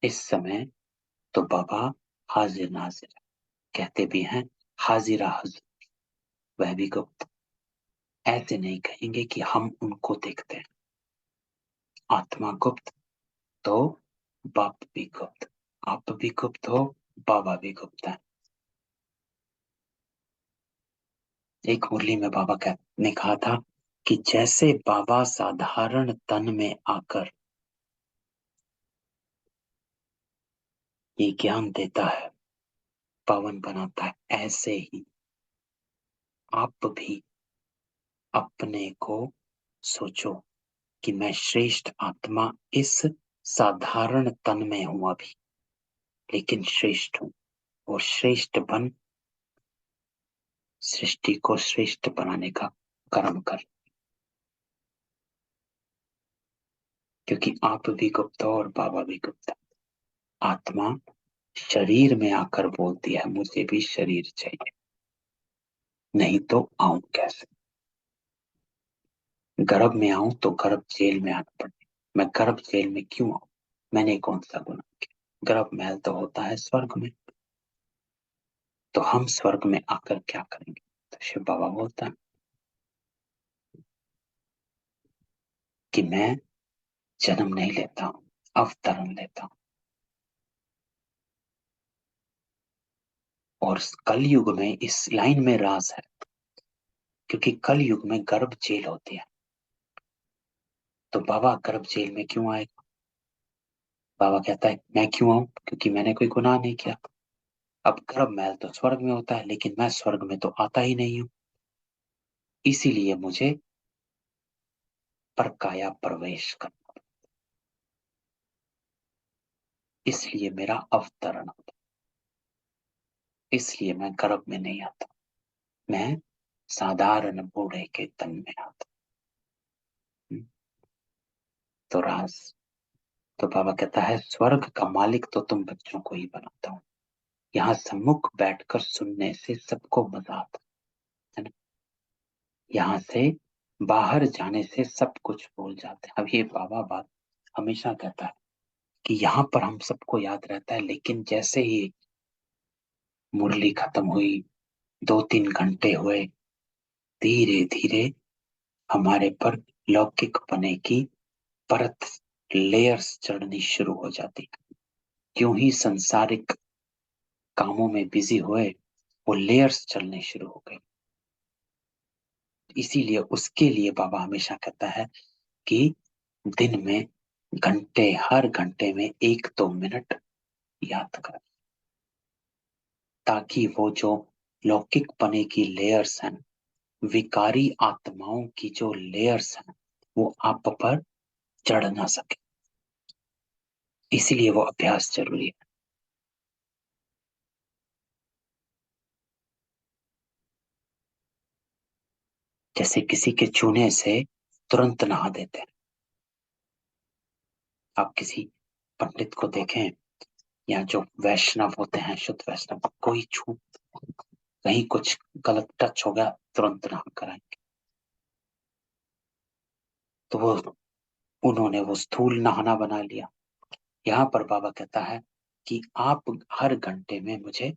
इस समय तो बाबा हाजिर नाजिर है। कहते भी हैं हाजिरा हजूर, वह भी गुप्त। ऐसे नहीं कहेंगे कि हम उनको देखते हैं। आत्मा गुप्त तो बाप भी गुप्त, आप भी गुप्त हो, बाबा भी गुप्त है। एक मुरली में बाबा ने कहा था कि जैसे बाबा साधारण तन में आकर ये ज्ञान देता है, पावन बनाता है, ऐसे ही आप भी अपने को सोचो कि मैं श्रेष्ठ आत्मा इस साधारण तन में हूं अभी, लेकिन श्रेष्ठ हूं। और श्रेष्ठ बन सृष्टि को श्रेष्ठ बनाने का कर्म कर। क्योंकि आप भी गुप्त हो और बाबा भी गुप्त है। आत्मा शरीर में आकर बोलती है मुझे भी शरीर चाहिए, नहीं तो आऊं कैसे। गर्भ में आऊं तो गर्भ जेल में आना पड़े। मैं गर्भ जेल में क्यों आऊं? मैंने कौन सा गुनाह किया? गर्भ महल तो होता है स्वर्ग में। तो हम स्वर्ग में आकर क्या करेंगे? तो शिव बाबा बोलता है कि मैं जन्म नहीं लेता हूं, अवतरण लेता हूं। और कलयुग में इस लाइन में राज है, क्योंकि कलयुग में गर्भ जेल होती है। तो बाबा गर्भ जेल में क्यों आए? बाबा कहता है मैं क्यों आऊं? क्योंकि मैंने कोई गुनाह नहीं किया। अब गर्भ महल तो स्वर्ग में होता है, लेकिन मैं स्वर्ग में तो आता ही नहीं हूं। इसीलिए मुझे परकाया प्रवेश करना, इसलिए मेरा अवतरण होता, इसलिए मैं गर्भ में नहीं आता, मैं साधारण बूढ़े के तन में आता। हम्म, तो राज। तो बाबा कहता है स्वर्ग का मालिक तो तुम बच्चों को ही बनाता हूं। यहाँ सम्मुख बैठकर सुनने से सबको मजा आता है ना। यहाँ से बाहर जाने से सब कुछ भूल जाते हैं। अब ये बाबा बात हमेशा कहता है कि यहाँ पर हम सबको याद रहता है, लेकिन जैसे ही मुरली खत्म हुई, 2-3 घंटे हुए, धीरे धीरे हमारे पर लौकिक पने की परत, लेयर्स चढ़नी शुरू हो जाती। क्यों ही संसारिक कामों में बिजी हुए, वो लेयर्स चलने शुरू हो गई। इसीलिए उसके लिए बाबा हमेशा कहता है कि दिन में घंटे, हर घंटे में 1-2 मिनट याद कर, ताकि वो जो लौकिक पने की लेयर्स हैं, विकारी आत्माओं की जो लेयर्स हैं, वो आप पर चढ़ ना सके। इसीलिए वो अभ्यास जरूरी है। जैसे किसी के छूने से तुरंत नहा देते हैं। आप किसी पंडित को देखें या जो वैष्णव होते हैं, शुद्ध वैष्णव, कोई छू, कहीं कुछ गलत टच हो गया, तुरंत नहा कर आएंगे। तो वो उन्होंने वो स्थूल नहाना बना लिया। यहाँ पर बाबा कहता है कि आप हर घंटे में मुझे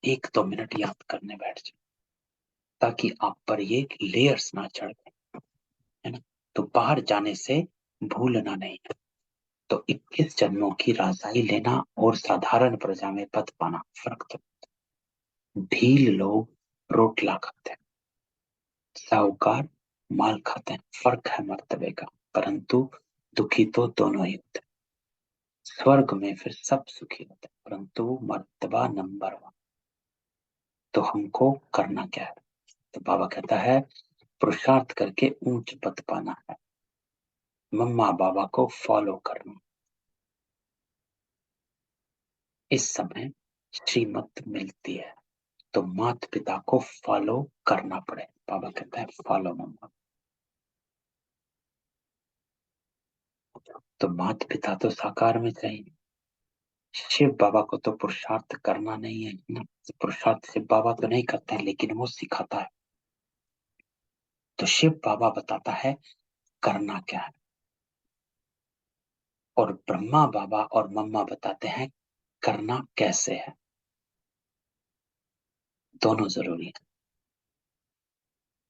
1-2 मिनट याद करने बैठ जाए, ताकि आप पर ये लेयर्स ना चढ़ गए, है ना। तो बाहर जाने से भूलना नहीं है। तो 21 जन्मों की राजाई लेना और साधारण प्रजा में पद पाना फर्क तो। ढील लोग रोटला खाते हैं, साहूकार माल खाते हैं, फर्क है मर्तबे का, परंतु दुखी तो दोनों ही होते हैं। स्वर्ग में फिर सब सुखी होते हैं, परंतु मर्तबा नंबर 1। तो हमको करना क्या है? तो बाबा कहता है पुरुषार्थ करके ऊंच पद पाना है, मम्मा बाबा को फॉलो करना। इस समय श्रीमत मिलती है तो माता पिता को फॉलो करना पड़े। बाबा कहता है फॉलो मम्मा। तो माता पिता तो साकार में चाहिए। शिव बाबा को तो पुरुषार्थ करना नहीं है ना, पुरुषार्थ शिव बाबा तो नहीं करते हैं, लेकिन वो सिखाता है। तो शिव बाबा बताता है करना क्या है, और ब्रह्मा बाबा और मम्मा बताते हैं करना कैसे है। दोनों जरूरी है।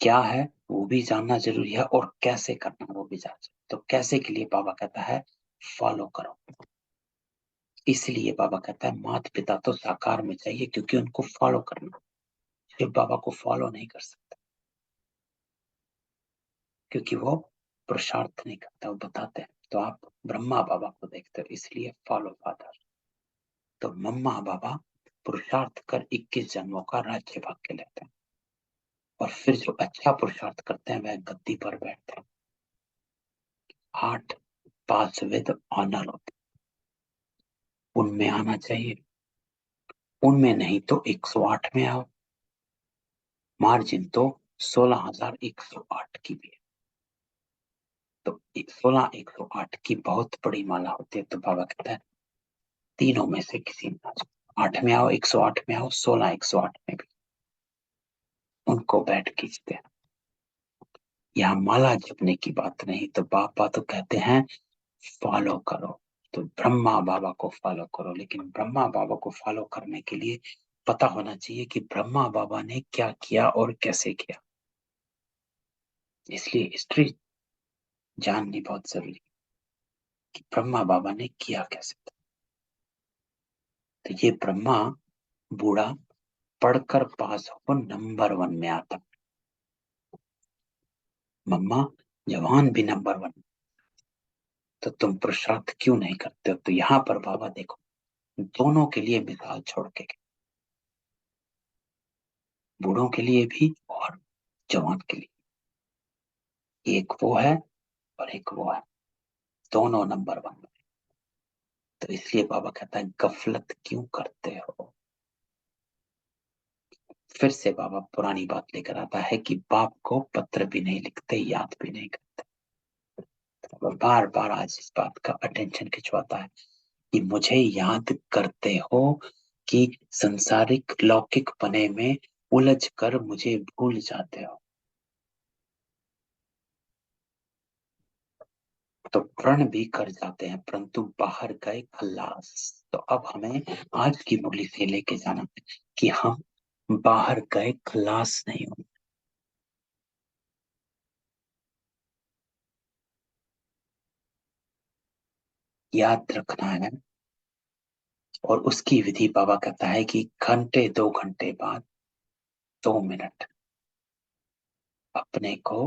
क्या है वो भी जानना जरूरी है, और कैसे करना वो भी जानना। तो कैसे के लिए बाबा कहता है फॉलो करो। इसलिए बाबा कहता है माता पिता तो साकार में चाहिए, क्योंकि उनको फॉलो करना। शिव बाबा को फॉलो नहीं कर सकते, क्योंकि वो पुरुषार्थ नहीं करता, वो बताते हैं। तो आप ब्रह्मा बाबा को देखते हो, इसलिए फॉलो फादर। तो मम्मा बाबा पुरुषार्थ कर 21 जन्मों का राज्य भाग्य लेते हैं, और फिर जो अच्छा पुरुषार्थ करते हैं वह गद्दी पर बैठते हैं। 8 पास विद ऑनर होते हैं। उनमें आना चाहिए, उनमें नहीं तो 108 में आओ। मार्जिन तो 16,108 की भी है। तो 16,108 की बहुत बड़ी माला होती है। तो बाबा कहता है तीनों में से किसी में आ जाओ, 8 में आओ, 108 में आओ, 16,108 में भी। उनको बैठ खींचते हैं। यहाँ माला जपने की बात नहीं, तो बाबा तो कहते हैं फॉलो करो। तो ब्रह्मा बाबा को फॉलो करो, लेकिन ब्रह्मा बाबा को फॉलो करने के लिए पता होना चाहिए कि ब्रह्मा बाबा ने क्या किया और कैसे किया। इसलिए हिस्ट्री जाननी बहुत जरूरी है कि ब्रह्मा बाबा ने किया कैसे था। तो ये ब्रह्मा बूढ़ा पढ़कर पास हो नंबर 1 में आता, मम्मा जवान भी नंबर 1। तो तुम पुरुषार्थ क्यों नहीं करते हो? तो यहाँ पर बाबा देखो दोनों के लिए मिसाल छोड़ के गए, बूढ़ों के लिए भी और जवान के लिए। एक वो है और एक वो है, दोनों नंबर 1 में। तो इसलिए बाबा कहता है गफलत क्यों करते हो? फिर से बाबा पुरानी बात लेकर आता है कि बाप को पत्र भी नहीं लिखते, याद भी नहीं करते। तो बार बार आज इस बात का अटेंशन खिंचवाता है कि मुझे याद करते हो कि संसारिक लौकिक पने में उलझ कर मुझे भूल जाते हो। तो प्रण भी कर जाते हैं, परंतु बाहर गए खल्लास। तो अब हमें आज की मुरली से लेके जाना है कि हम बाहर गए खल्लास नहीं हो। याद रखना है। और उसकी विधि बाबा कहता है कि घंटे 2 घंटे बाद 2 मिनट अपने को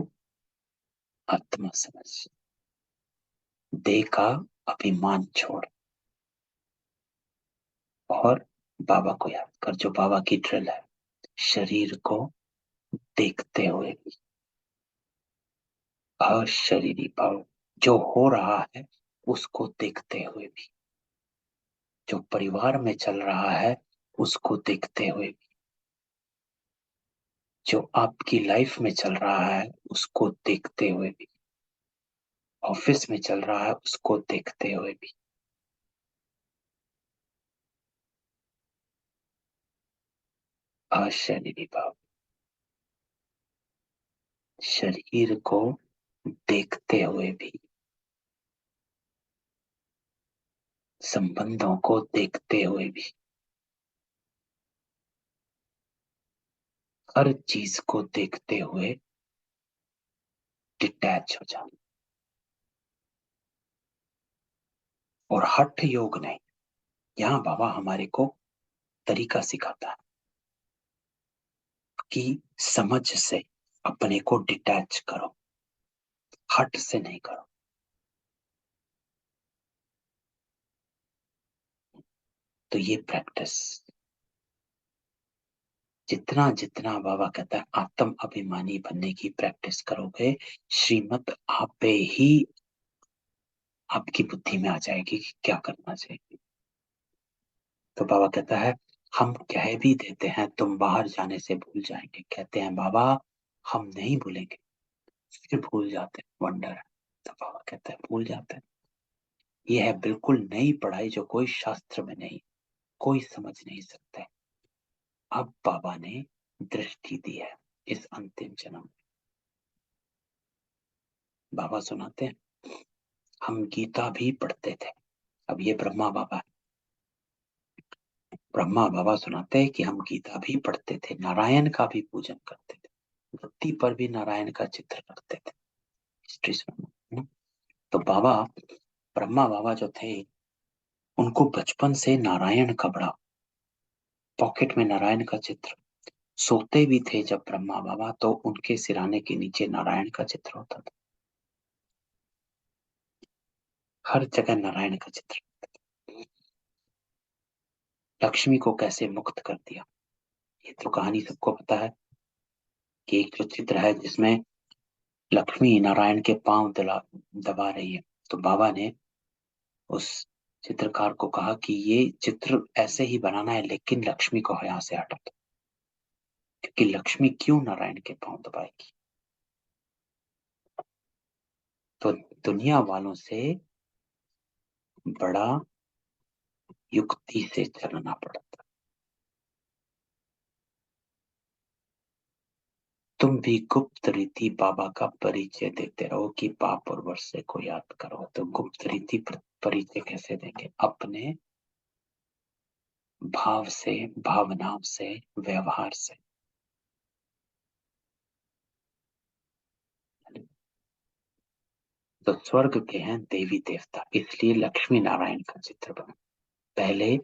आत्मा समझ, देह का अभिमान छोड़, और बाबा को याद कर। जो बाबा की ड्रिल है, शरीर को देखते हुए भी, अशरीरी भाव जो हो रहा है उसको देखते हुए भी, जो परिवार में चल रहा है उसको देखते हुए भी, जो आपकी लाइफ में चल रहा है उसको देखते हुए भी, ऑफिस में चल रहा है उसको देखते हुए भी, अशरीरी भाव शरीर को देखते हुए भी, संबंधों को देखते हुए भी, हर चीज को देखते हुए डिटैच हो जाना। और हठ योग नहीं, यहाँ बाबा हमारे को तरीका सिखाता है कि समझ से अपने को डिटैच करो, हट से नहीं करो। तो ये प्रैक्टिस जितना जितना बाबा कहता है आत्म अभिमानी बनने की प्रैक्टिस करोगे, श्रीमत आपे ही आपकी बुद्धि में आ जाएगी कि क्या करना चाहिए। तो बाबा कहता है हम कह भी देते हैं तुम बाहर जाने से भूल जाएंगे, कहते हैं बाबा हम नहीं भूलेंगे, फिर भूल जाते हैं, वंडर है। तो बाबा कहता है भूल जाते हैं। यह है बिल्कुल नई पढ़ाई जो कोई शास्त्र में नहीं, कोई समझ नहीं सकता है। अब बाबा ने दृष्टि दी है इस अंतिम जन्म में। बाबा सुनाते हैं हम गीता भी पढ़ते थे। अब ये ब्रह्मा बाबा है। ब्रह्मा बाबा सुनाते हैं कि हम गीता भी पढ़ते थे, नारायण का भी पूजन करते थे, वृत्ति पर भी नारायण का चित्र करते थे। हिस्ट्री सुनो। तो बाबा ब्रह्मा बाबा जो थे उनको बचपन से नारायण का बड़ा पॉकेट में नारायण का चित्र, सोते भी थे जब ब्रह्मा बाबा तो उनके सिराने के नीचे नारायण का चित्र होता था। हर जगह नारायण का चित्र। लक्ष्मी को कैसे मुक्त कर दिया, ये तो कहानी सबको पता है कि एक जो चित्र है जिसमें लक्ष्मी नारायण के पांव दबा रही है। तो बाबा ने उस चित्रकार को कहा कि ये चित्र ऐसे ही बनाना है लेकिन लक्ष्मी को यहाँ से हटा दो, क्योंकि लक्ष्मी क्यों नारायण के पांव दबाएगी। तो दुनिया वालों से बड़ा युक्ति से चलना पड़ता। तुम भी गुप्त रीति बाबा का परिचय देते रहो कि पाप और वर्षे को याद करो। तो गुप्त रीति परिचय कैसे देंगे, अपने भाव से, भावनाओं से, व्यवहार से। तो स्वर्ग के हैं देवी देवता, इसलिए लक्ष्मी नारायण का चित्र बना। पहले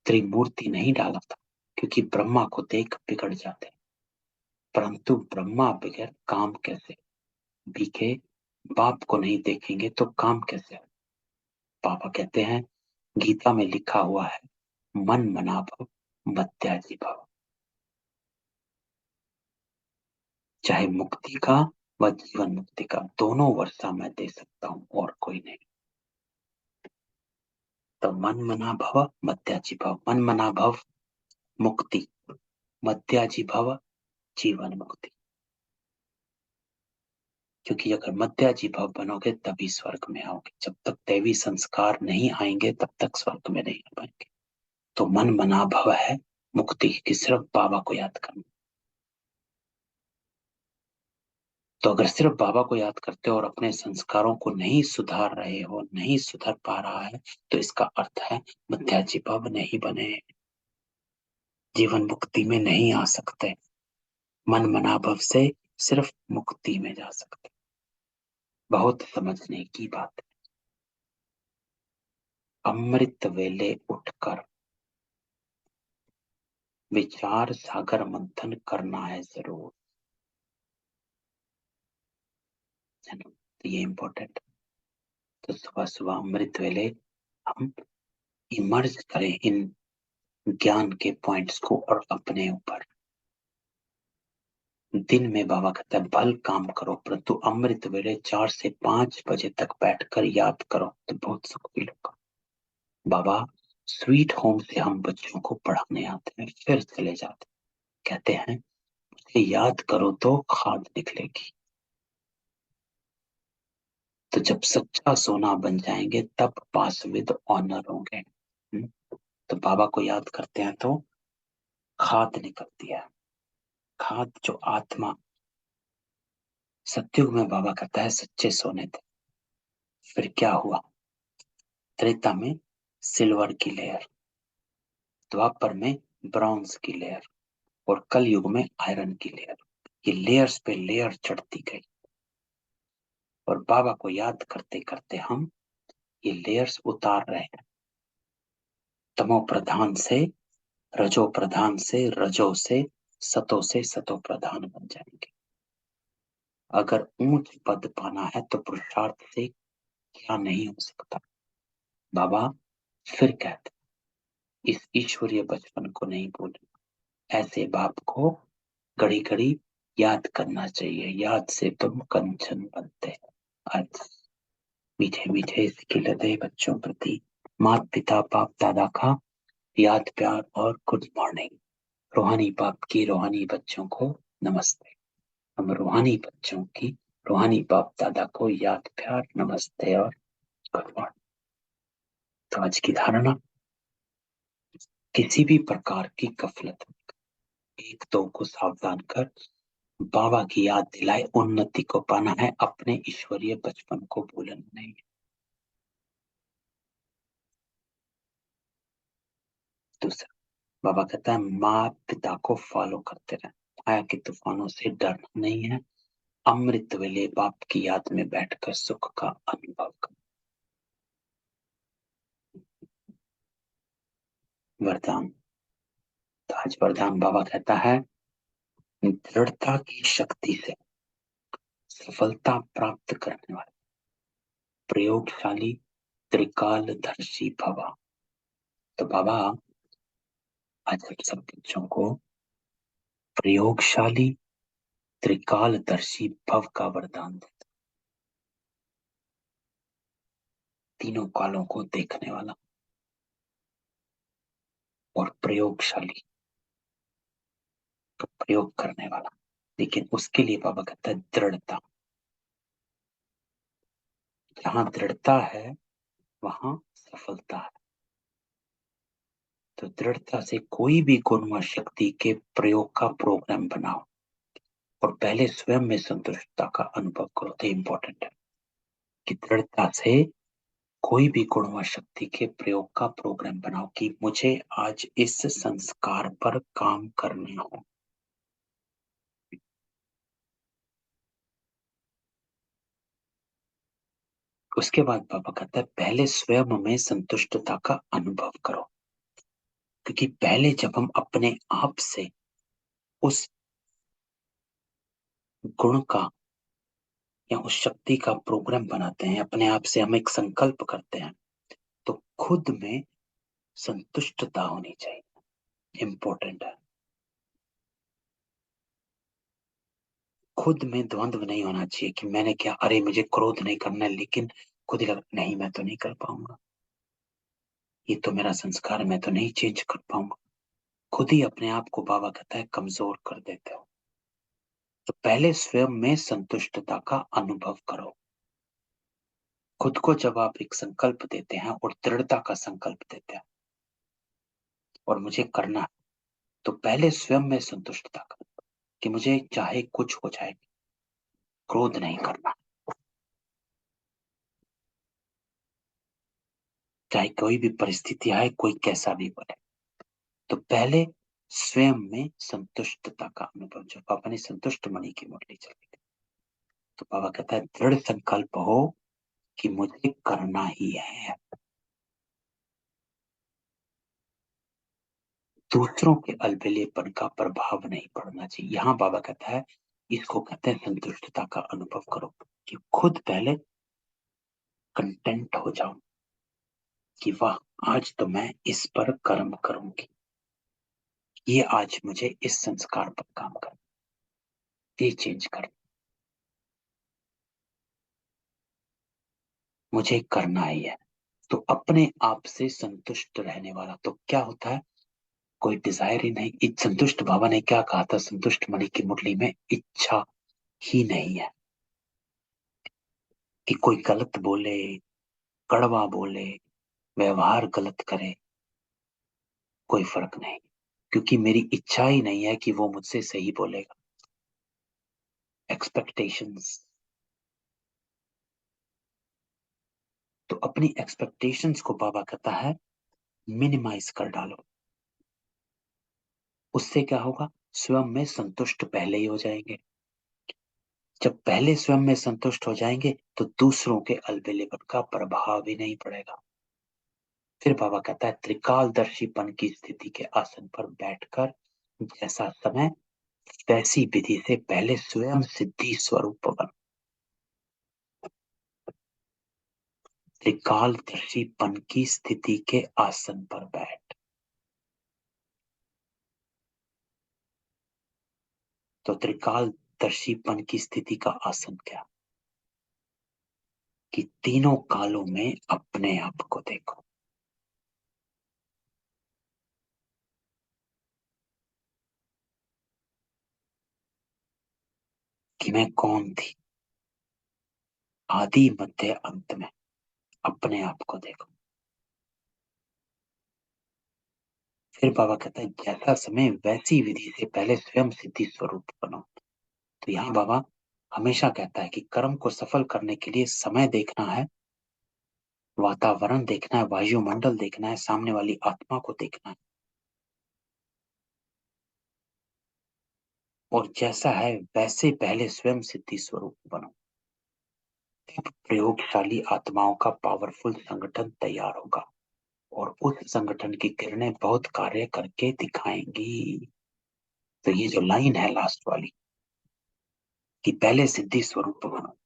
त्रिमूर्ति नहीं डाला था क्योंकि ब्रह्मा को देख बिगड़ जाते, परंतु ब्रह्मा बगैर काम कैसे बीके, बाप को नहीं देखेंगे तो काम कैसे। पापा कहते हैं गीता में लिखा हुआ है मन मना भव मत्याजी भव, चाहे मुक्ति का व जीवन मुक्ति का दोनों वर्षा मैं दे सकता हूं और कोई नहीं। तो मन मना भव मत्याजी भव, मन मना भव मुक्ति, मध्याजी भव जीवन मुक्ति। क्योंकि अगर मध्याजी भव बनोगे तभी स्वर्ग में आओगे, जब तक दैवी संस्कार नहीं आएंगे तब तक स्वर्ग में नहीं आ पाएंगे। तो मन मना भव है मुक्ति की, सिर्फ बाबा को याद करना। तो अगर सिर्फ बाबा को याद करते हो और अपने संस्कारों को नहीं सुधार रहे हो, नहीं सुधर पा रहा है, तो इसका अर्थ है मध्याजी भव नहीं बने, जीवन मुक्ति में नहीं आ सकते। मन मना भव से सिर्फ मुक्ति में जा सकते। बहुत समझने की बात है। अमृत वेले उठकर विचार सागर मंथन करना है जरूर, है ना। तो ये इम्पोर्टेंट। तो सुबह सुबह अमृत वेले हम इमर्ज करें इन ज्ञान के पॉइंट्स को और अपने ऊपर। दिन में बाबा कहता है भल काम करो, परंतु अमृत वेले 4 से 5 बजे तक बैठकर याद करो तो बहुत सुख मिलेगा। बाबा स्वीट होम से हम बच्चों को पढ़ाने आते हैं, फिर चले जाते हैं। कहते हैं मुझे याद करो तो खाद निकलेगी। तो जब सच्चा सोना बन जाएंगे तब पास विद ऑनर होंगे। तो बाबा को याद करते हैं तो खाद निकलती है। खाद जो आत्मा, सत्युग में बाबा कहता है सच्चे सोने थे, फिर क्या हुआ, त्रेता में सिल्वर की लेयर, द्वापर में ब्रॉन्ज की लेयर और कल युग में आयरन की लेयर। ये लेयर्स पे लेयर चढ़ती गई और बाबा को याद करते करते हम ये लेयर्स उतार रहे हैं। तमो प्रधान से रजो प्रधान से, रजो से सतो प्रधान बन जाएंगे। अगर ऊंच पद पाना है तो पुरुषार्थ से क्या नहीं हो सकता। बाबा फिर कहते इस ईश्वरीय बचपन को नहीं भूलना। ऐसे बाप को घड़ी घड़ी याद करना चाहिए। याद से तुम कंचन बनते हैं। आज मीठे मीठे खिलते बच्चों प्रति माता पिता बाप दादा का याद प्यार और गुड मॉर्निंग। रूहानी बाप की रूहानी बच्चों को नमस्ते। हम रूहानी बच्चों की रूहानी बाप दादा को याद प्यार नमस्ते और गुड मॉर्निंग। तो आज की धारणा, किसी भी प्रकार की गफलत एक दो को सावधान कर बाबा की याद दिलाए उन्नति को पाना है, अपने ईश्वरीय बचपन को भूलना नहीं है। दूसरा, बाबा कहता है माँ पिता को फॉलो करते रहे। आया कि तूफानों से डरना नहीं है, अमृत वेले बाप की याद में बैठकर सुख का अनुभव कर। वरदान, तो आज वरदान बाबा कहता है दृढ़ता की शक्ति से सफलता प्राप्त करने वाले प्रयोगशाली त्रिकालदर्शी भवा। तो बाबा आज हम सब बच्चों को प्रयोगशाली त्रिकालदर्शी भव का वरदान देता। तीनों कालों को देखने वाला और प्रयोगशाली, तो प्रयोग करने वाला। लेकिन उसके लिए बाबा कहता है दृढ़ता। जहां दृढ़ता है वहां सफलता है। तो दृढ़ता से कोई भी गुण व शक्ति के प्रयोग का प्रोग्राम बनाओ और पहले स्वयं में संतुष्टता का अनुभव करो। तो इंपॉर्टेंट है कि दृढ़ता से कोई भी गुण व शक्ति के प्रयोग का प्रोग्राम बनाओ कि मुझे आज इस संस्कार पर काम करना हो। उसके बाद बाबा कहता है पहले स्वयं में संतुष्टता का अनुभव करो, क्योंकि पहले जब हम अपने आप से उस गुण का या उस शक्ति का प्रोग्राम बनाते हैं, अपने आप से हम एक संकल्प करते हैं, तो खुद में संतुष्टता होनी चाहिए। इंपॉर्टेंट है। खुद में द्वंद्व नहीं होना चाहिए कि मैंने क्या, अरे मुझे क्रोध नहीं करना है, लेकिन खुद ही लग नहीं मैं तो नहीं कर पाऊंगा, ये तो मेरा संस्कार है, मैं तो नहीं चेंज कर पाऊंगा। खुद ही अपने आप को बाबा कहता है कमजोर कर देते हो। तो पहले स्वयं में संतुष्टता का अनुभव करो। खुद को जब आप एक संकल्प देते हैं और दृढ़ता का संकल्प देते हैं और मुझे करना है, तो पहले स्वयं में संतुष्टता का कि मुझे चाहे कुछ हो जाए क्रोध नहीं करना, चाहे कोई भी परिस्थिति आए, कोई कैसा भी बोले। तो पहले स्वयं में संतुष्टता का अनुभव। जब पापा ने संतुष्ट मणि की मुरली चली थी, तो पापा कहता है दृढ़ संकल्प हो कि मुझे करना ही है। दूसरों के अलबेलेपन का प्रभाव नहीं पड़ना चाहिए। यहाँ बाबा कहता है इसको कहते हैं संतुष्टता का अनुभव करो, कि खुद पहले कंटेंट हो जाओ कि वाह आज तो मैं इस पर कर्म करूंगी, ये आज मुझे इस संस्कार पर काम करना, ये चेंज कर मुझे करना ही है। तो अपने आप से संतुष्ट रहने वाला तो क्या होता है, कोई डिजायर ही नहीं। संतुष्ट बाबा ने क्या कहा था संतुष्ट मणि की मुरली में, इच्छा ही नहीं है कि कोई गलत बोले, कड़वा बोले, व्यवहार गलत करे, कोई फर्क नहीं, क्योंकि मेरी इच्छा ही नहीं है कि वो मुझसे सही बोलेगा। एक्सपेक्टेशंस, तो अपनी एक्सपेक्टेशंस को बाबा कहता है मिनिमाइज कर डालो। उससे क्या होगा, स्वयं में संतुष्ट पहले ही हो जाएंगे। जब पहले स्वयं में संतुष्ट हो जाएंगे तो दूसरों के अलबेलेपन का प्रभाव ही नहीं पड़ेगा। फिर बाबा कहता है त्रिकालदर्शीपन की स्थिति के आसन पर बैठकर जैसा समय वैसी विधि से पहले स्वयं सिद्धि स्वरूप बन। त्रिकालदर्शीपन की स्थिति के आसन पर बैठ। तो त्रिकालदर्शीपन की स्थिति का आसन क्या? कि तीनों कालों में अपने आप को देखो। कि मैं कौन थी, आदि मध्य अंत में अपने आप को देखो। फिर बाबा कहता है जैसा समय वैसी विधि से पहले स्वयं सिद्धि स्वरूप बनो। तो यहाँ बाबा हमेशा कहता है कि कर्म को सफल करने के लिए समय देखना है, वातावरण देखना है, वायुमंडल देखना है, सामने वाली आत्मा को देखना है, और जैसा है वैसे पहले स्वयं सिद्धि स्वरूप बनो। तब प्रयोगशाली आत्माओं का पावरफुल संगठन तैयार होगा और उस संगठन की किरणें बहुत कार्य करके दिखाएंगी। तो ये जो लाइन है लास्ट वाली कि पहले सिद्धि स्वरूप बनो,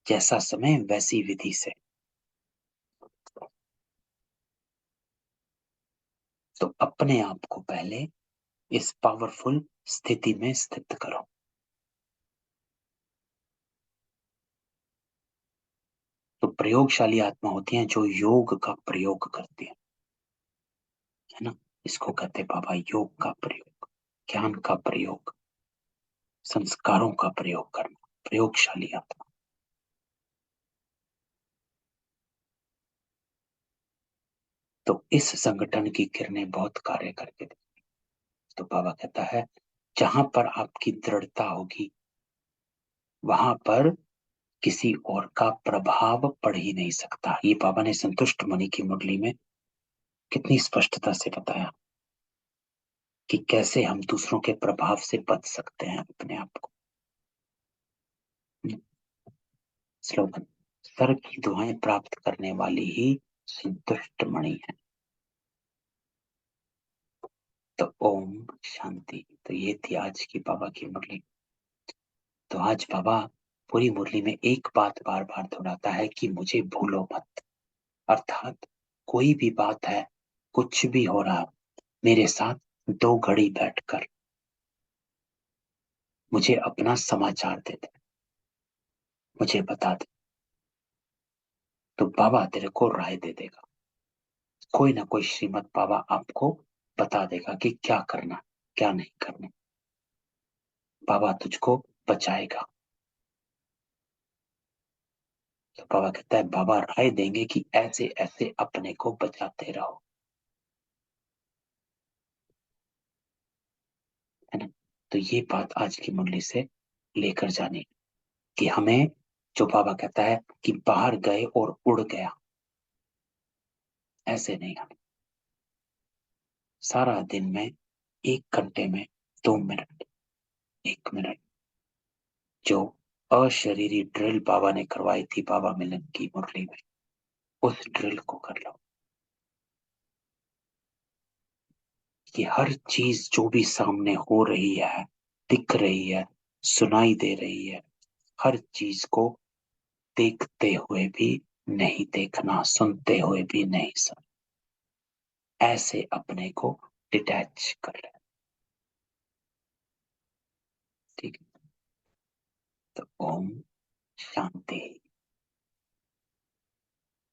जैसा समय वैसी विधि से, तो अपने आप को पहले इस पावरफुल स्थिति में स्थित करो। तो प्रयोगशाली आत्मा होती हैं जो योग का प्रयोग करती है ना। इसको कहते हैं बाबा योग का प्रयोग, ज्ञान का प्रयोग, संस्कारों का प्रयोग करना, प्रयोगशाली आत्मा। तो इस संगठन की किरणें बहुत कार्य करके दे। तो बाबा कहता है जहां पर आपकी दृढ़ता होगी वहां पर किसी और का प्रभाव पड़ ही नहीं सकता। ये बाबा ने संतुष्ट मणि की मुरली में कितनी स्पष्टता से बताया कि कैसे हम दूसरों के प्रभाव से बच सकते हैं अपने आप को। स्लोगन, सर की दुआएं प्राप्त करने वाली ही संतुष्ट मणि है। तो ओम शांति। तो ये थी आज की बाबा की मुरली। तो आज बाबा पूरी मुरली में एक बात बार बार दोहराता है कि मुझे भूलो मत। अर्थात कोई भी बात है, कुछ भी हो रहा, मेरे साथ 2 घड़ी बैठकर मुझे अपना समाचार दे दे, मुझे बता दे, तो बाबा तेरे को राय दे देगा। कोई ना कोई श्रीमत बाबा आपको बता देगा कि क्या करना, क्या नहीं करना। बाबा तुझको बचाएगा। तो बाबा कहता है बाबा राय देंगे कि ऐसे ऐसे अपने को बचाते रहो, है ना। तो ये बात आज की मुरली से लेकर जानी कि हमें, जो बाबा कहता है कि बाहर गए और उड़ गया, ऐसे नहीं। हमें सारा दिन में 1 घंटे में 2 मिनट, 1 मिनट, जो अशरीरी ड्रिल बाबा ने करवाई थी बाबा मिलन की मुरली में, उस ड्रिल को कर लो कि हर चीज जो भी सामने हो रही है, दिख रही है, सुनाई दे रही है, हर चीज को देखते हुए भी नहीं देखना, सुनते हुए भी नहीं सुन, ऐसे अपने को डिटैच कर ले। ठीक है। तो ओम शांति।